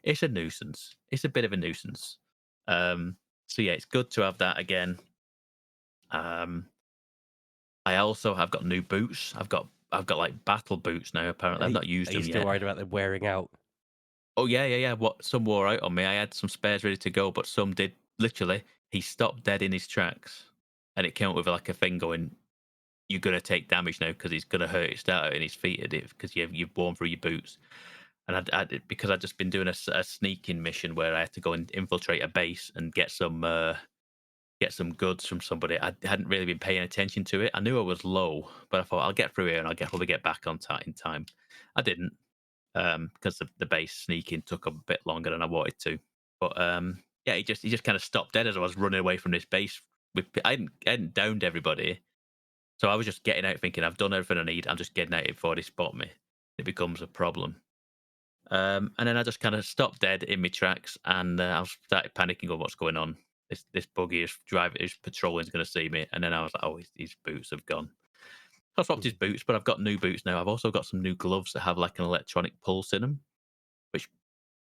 It's a nuisance. It's a bit of a nuisance. Um, so yeah, it's good to have that again. Um, I also have got new boots. I've got like battle boots now. Apparently, I've not Are used you them still yet. worried about them wearing out? Oh yeah, yeah, yeah. What some wore out on me. I had some spares ready to go, but some did. Literally, he stopped dead in his tracks, and it came up with like a thing going, "You're gonna take damage now because he's gonna hurt his start out in his feet at it because you've worn through your boots." And because I'd just been doing a sneaking mission where I had to go and infiltrate a base and get some goods from somebody. I hadn't really been paying attention to it. I knew I was low, but I thought I'll get through here and probably get back on in time. I didn't because the base sneaking took a bit longer than I wanted to. But yeah, he just kind of stopped dead as I was running away from this base. I hadn't downed everybody, so I was just getting out, thinking I've done everything I need. I'm just getting out before they spot me. It becomes a problem. And then I just kind of stopped dead in my tracks, and I started panicking on what's going on. This buggy is driving, is patrolling, is going to see me, and then I was like, "Oh, his boots have gone." So I swapped his Mhm. boots, but I've got new boots now. I've also got some new gloves that have like an electronic pulse in them, which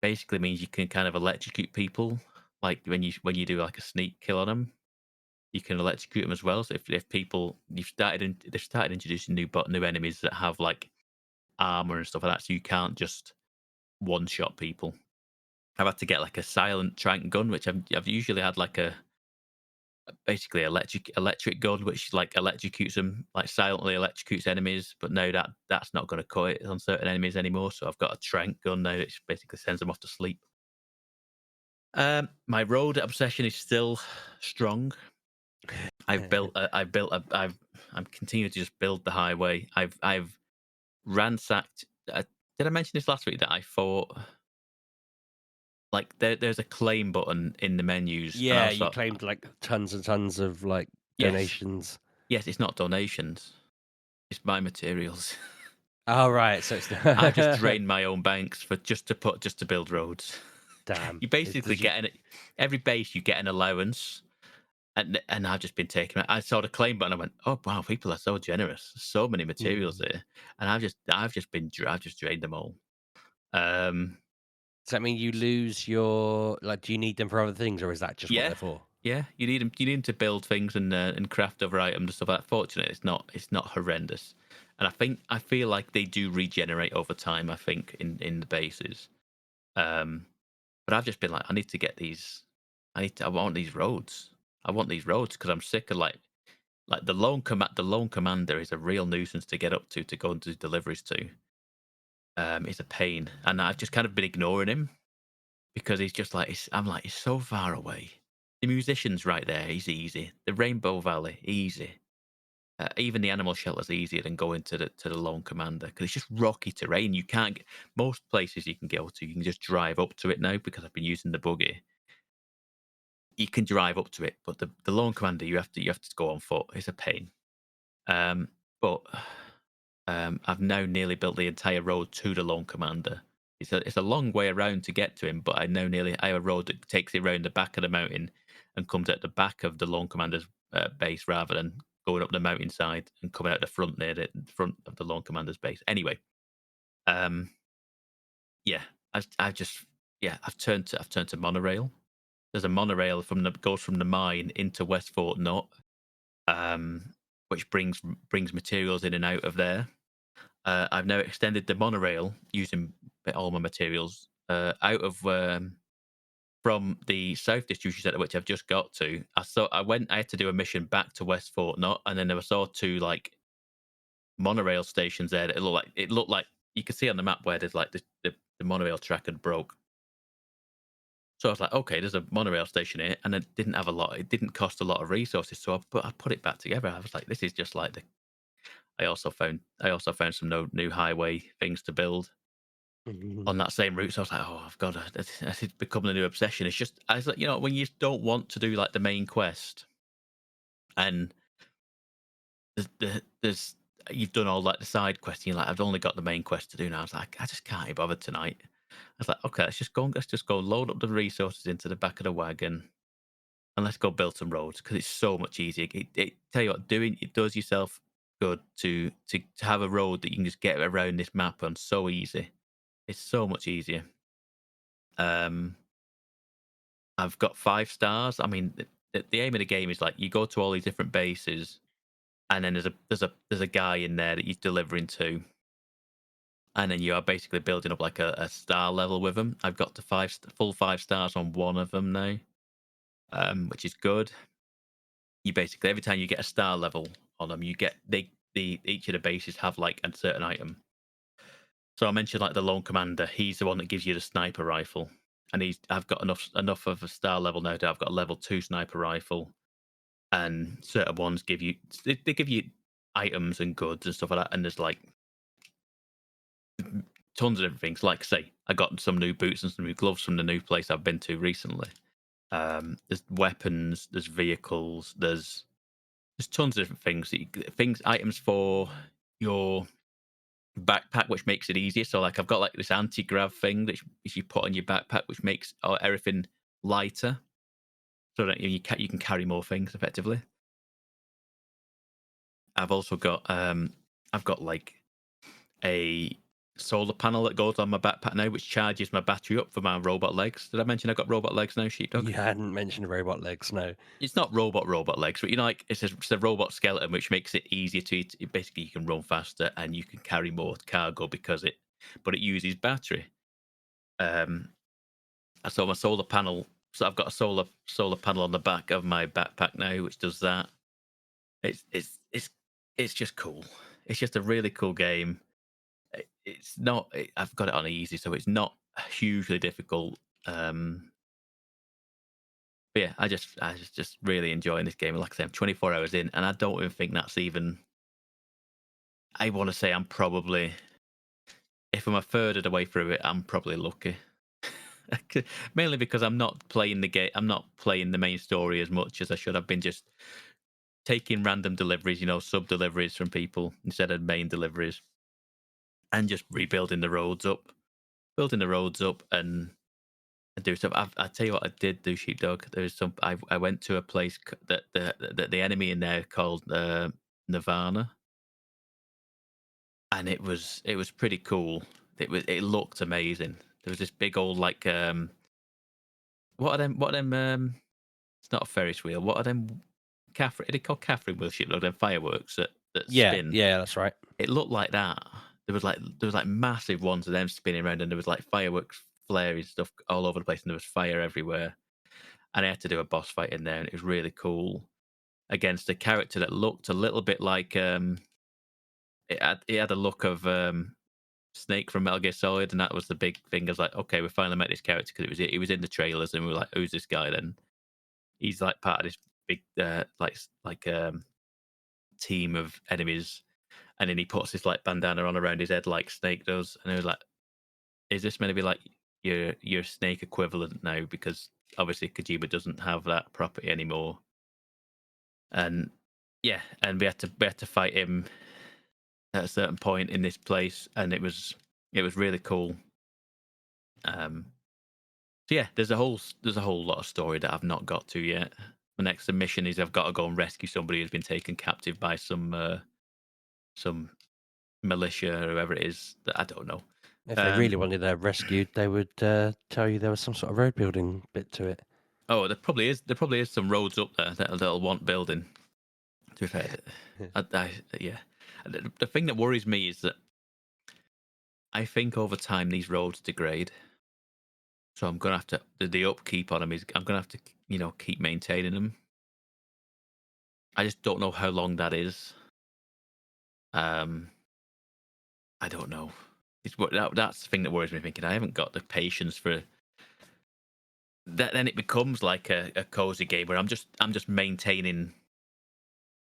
basically means you can kind of electrocute people. Like when you do like a sneak kill on them, you can electrocute them as well. So if people they've started introducing new enemies that have like armor and stuff like that, so you can't just one shot people. I've had to get like a silent trank gun, which I've usually had like a basically electric gun, which like electrocutes them, like silently electrocutes enemies. But now that's not going to cut it on certain enemies anymore. So I've got a trank gun now, which basically sends them off to sleep. My road obsession is still strong. I'm continuing to just build the highway. I've ransacked. Did I mention this last week that I thought like there's a claim button in the menus, and I Yeah, was you like, claimed like tons and tons of like yes, donations. yes, it's not donations, it's my materials. Oh, right. So it's I've just drained my own banks for just to build roads. damn. You basically Did you? every base you get an allowance, and I've just been taking it. I saw the claim button, I went, oh wow, people are so generous. So many materials Hmm. here, and I've just drained them all. Um, Does that mean you lose your like? Do you need them for other things, or is that just what yeah, they're for? Yeah, you need them. You need 'em to build things and craft other items and stuff like that. Fortunately, it's not horrendous, and I feel like they do regenerate over time. I think in the bases, um, but I've just been like, I need to get these. I want these roads. I want these roads because I'm sick of like the lone commander is a real nuisance to get up to go and do deliveries to. It's a pain, and I've just kind of been ignoring him because he's just like I'm like he's so far away. The musician's right there. He's easy. The Rainbow Valley, easy. Even the animal shelter's easier than going to the lone commander because it's just rocky terrain. You can't get most places you can go to. You can just drive up to it now because I've been using the buggy. You can drive up to it, but the lone commander you have to go on foot. It's a pain. Um, but I've now nearly built the entire road to the lone commander. It's a long way around to get to him, but I have a road that takes it around the back of the mountain and comes at the back of the lone commander's base rather than going up the mountainside and coming out the front near the front of the lone commander's base. Anyway, um, yeah, I just I've turned to monorail. There's a monorail goes from the mine into West Fort Knot, which brings materials in and out of there. I've now extended the monorail using all my materials out of from the South Distribution Centre, which I've just got to. I had to do a mission back to West Fort Knot, and then there were sort of two like monorail stations there. That it looked like you could see on the map where there's like the monorail track had broke. So I was like, okay, there's a monorail station here, and it didn't have a lot. It didn't cost a lot of resources, so I put it back together. I was like, this is just like the. I also found some new highway things to build Mhm. on that same route. So I was like, oh, I've got to. It's becoming a new obsession. It's just, I was like, when you just don't want to do like the main quest, and there's you've done all like the side quests, and you're like, I've only got the main quest to do now. I was like, I just can't be bothered tonight. I was like, okay, let's just go load up the resources into the back of the wagon, and let's go build some roads because it's so much easier. Tell you what, doing it does yourself good to have a road that you can just get around this map on so easy. It's so much easier. Um, I've got 5 stars. I mean, the aim of the game is like you go to all these different bases, and then there's a guy in there that you're delivering to, and then you are basically building up like a star level with them. I've got to full 5 stars on one of them now, which is good. You basically every time you get a star level on them, you get each of the bases have like a certain item. So I mentioned like the lone commander. He's the one that gives you the sniper rifle, and I've got enough of a star level now that I've got a level 2 sniper rifle, and certain ones they give you items and goods and stuff like that. And there's like tons of different things. Like say, I got some new boots and some new gloves from the new place I've been to recently. There's weapons, there's vehicles, there's tons of different items for your backpack, which makes it easier. So like I've got like this anti-grav thing that you put on your backpack, which makes everything lighter, so that you can carry more things effectively. I've also got I've got like a solar panel that goes on my backpack now, which charges my battery up for my robot legs. Did I mention I've got robot legs now, Sheepdog? You hadn't mentioned robot legs, no. It's not robot legs, but like it's a robot skeleton, which makes it easier to eat. Basically, you can run faster and you can carry more cargo but it uses battery. Um, so my solar panel. So I've got a solar panel on the back of my backpack now, which does that. It's just cool. It's just a really cool game. It's not. I've got it on easy, so it's not hugely difficult. But yeah, just really enjoying this game. Like I say, I'm 24 hours in, and I don't even think that's even. I want to say I'm probably, if I'm a third of the way through it, I'm probably lucky. Mainly because I'm not playing the game. I'm not playing the main story as much as I should. I've been just taking random deliveries, sub deliveries from people instead of main deliveries, and just rebuilding the roads up, building the roads up, and do stuff. I tell you what, I did do, Sheepdog. There's some. I went to a place that the enemy in there called Nirvana, and it was pretty cool. It looked amazing. There was this big old like what are them It's not a Ferris wheel. What are them? Catherine, they call Catherine wheel Sheepdog, them fireworks that Yeah, spin. yeah, that's right. It looked like that. There was like massive ones of them spinning around, and there was like fireworks flaring stuff all over the place, and there was fire everywhere. And I had to do a boss fight in there, and it was really cool against a character that looked a little bit like it had a look of Snake from Metal Gear Solid, and that was the big thing. I was like, okay, we finally met this character because he was in the trailers, and we were like, who's this guy? Then he's like part of this big team of enemies, and then he puts this like bandana on around his head like Snake does, and I was like, is this meant to be like your Snake equivalent now? Because obviously Kojima doesn't have that property anymore, and yeah, and we had to fight him at a certain point in this place, and it was really cool. Um, so yeah, there's a whole lot of story that I've not got to yet. The next mission is I've got to go and rescue somebody who's been taken captive by some militia or whoever it is that I don't know. If they really Um, wanted her rescued, they would tell you there was some sort of road building bit to it. oh, there probably is. There probably is some roads up there that'll want building. To be fair, yeah. The thing that worries me is that I think over time these roads degrade. So I'm gonna have to the upkeep on them is I'm gonna have to keep maintaining them. I just don't know how long that is. Um, I don't know. That's the thing that worries me. Thinking I haven't got the patience for that. Then it becomes like a cozy game where I'm just maintaining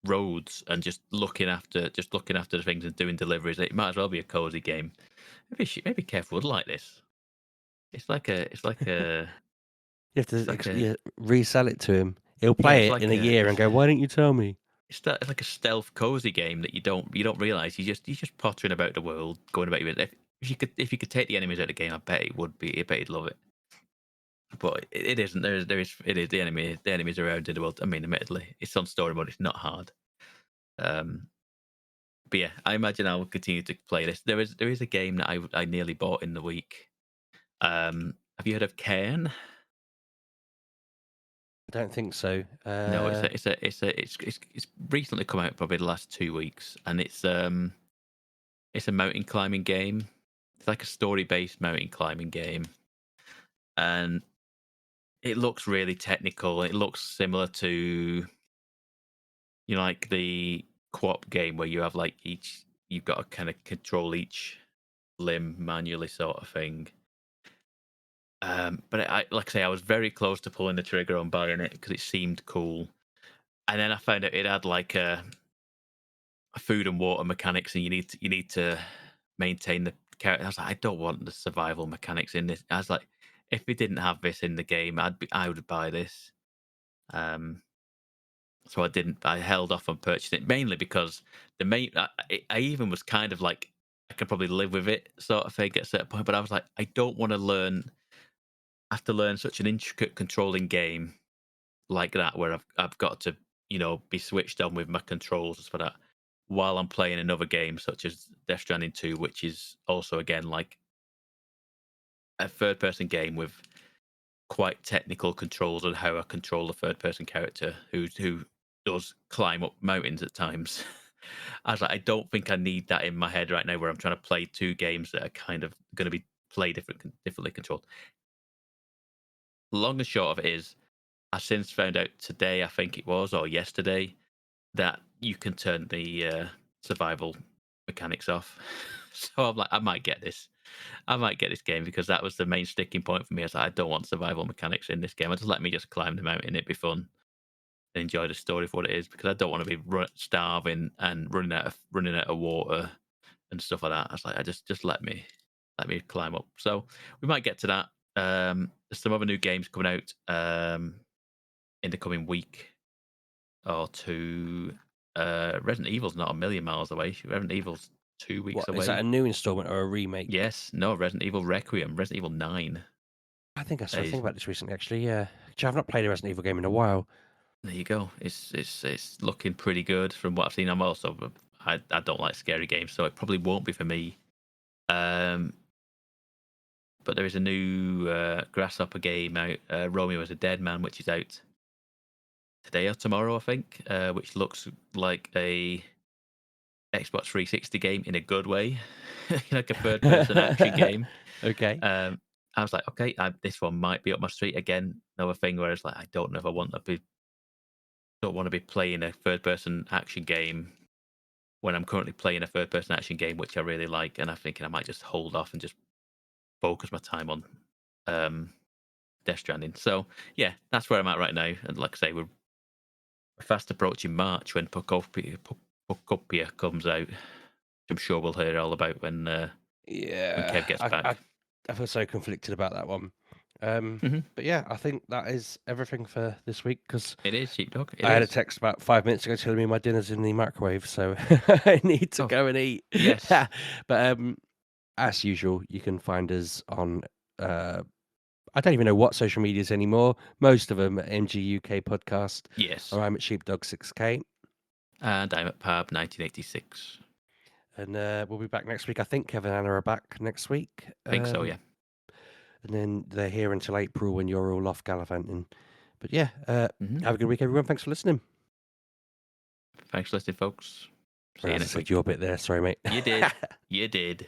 roads and just looking after the things and doing deliveries. It might as well be a cozy game. Maybe Kev would like this. It's like a it's like a You have it's to like a yeah, resell it to him. He'll yeah. play It's it in like a a year and go, "Why didn't you tell me?" it's like a stealth cozy game that you don't realize you're just pottering about the world, going about your business. If you could take the enemies out of the game, I bet it would be. I bet you'd love it. But it isn't. It is the enemies are out in the world. I mean, admittedly, it's on story mode. It's not hard. Um, but yeah, I imagine I will continue to play this. There is a game that I nearly bought in the week. Have you heard of Cairn? I don't think so. No, it's recently come out, probably the last 2 weeks, and it's a mountain climbing game. It's like a story-based mountain climbing game, and it looks really technical. It looks similar to like the co-op game where you have like you've got to kind of control each limb manually, sort of thing. But like I say, I was very close to pulling the trigger on buying it because it seemed cool, and then I found out it had like a food and water mechanics, and you need to maintain the character. I was like, I don't want the survival mechanics in this. I was like, if we didn't have this in the game, I would buy this. Um, so I didn't. I held off on purchasing it mainly because the main. I even was kind of like I could probably live with it, sort of thing, at a certain point. But I was like, I don't want to have to learn such an intricate controlling game like that where I've got to be switched on with my controls for that while I'm playing another game such as Death Stranding 2, which is also again like a third person game with quite technical controls on how I control the third person character who does climb up mountains at times. I was like, I don't think I need that in my head right now where I'm trying to play two games that are kind of going to be differently controlled. Long and short of it is, I since found out today, I think it was, or yesterday, that you can turn the survival mechanics off. So I'm like, I might get this. I might get this game because that was the main sticking point for me. I was like, I don't want survival mechanics in this game. I just let me just climb the mountain. It'd be fun and enjoy the story for what it is because I don't want to be starving and running out of water and stuff like that. I was like, I just let me climb up. So we might get to that. There's some other new games coming out in the coming week or two. Resident Evil's not a million miles away. Resident Evil's 2 weeks What is that? away. A new installment or a remake? Yes, no, Resident Evil Requiem, Resident Evil 9. I think I saw a Is thing about this recently. Actually, yeah. Actually, I've not played a Resident Evil game in a while. There you go. It's looking pretty good from what I've seen. I don't like scary games, so it probably won't be for me. Um, but there is a new Grasshopper game out, Romeo as a Dead Man, which is out today or tomorrow, I think, which looks like a Xbox 360 game in a good way, like a third-person action game. Okay. I was like, okay, this one might be up my street again. Another thing where it's like, I don't know if I don't want to be playing a third-person action game when I'm currently playing a third-person action game, which I really like, and I'm thinking I might just hold off and just focus my time on um, Death Stranding. So yeah, that's where I'm at right now. And like I say, we're fast approaching March when Pocopia comes out. I'm sure we'll hear all about when Yeah, Kev gets I, back. I I feel so conflicted about that one. Hmm. But yeah, I think that is everything for this week because It is Sheepdog. It I had a is. text about 5 minutes ago telling me my dinner's in the microwave, so I need to Oh go and eat. yes, But as usual, you can find us on uh, I don't even know what social medias anymore. Most of them at MGUK Podcast, yes. or I'm at Sheepdog6K. And I'm at Pab 1986. And we'll be back next week. I think Kevin and Anna are back next week. I think so. Yeah. And then they're here until April when you're all off gallivanting. But yeah, Hmm. have a good week, everyone. Thanks for listening. Thanks for listening, folks. See And you as I next said, week. your bit there. Sorry, mate. You did. You did.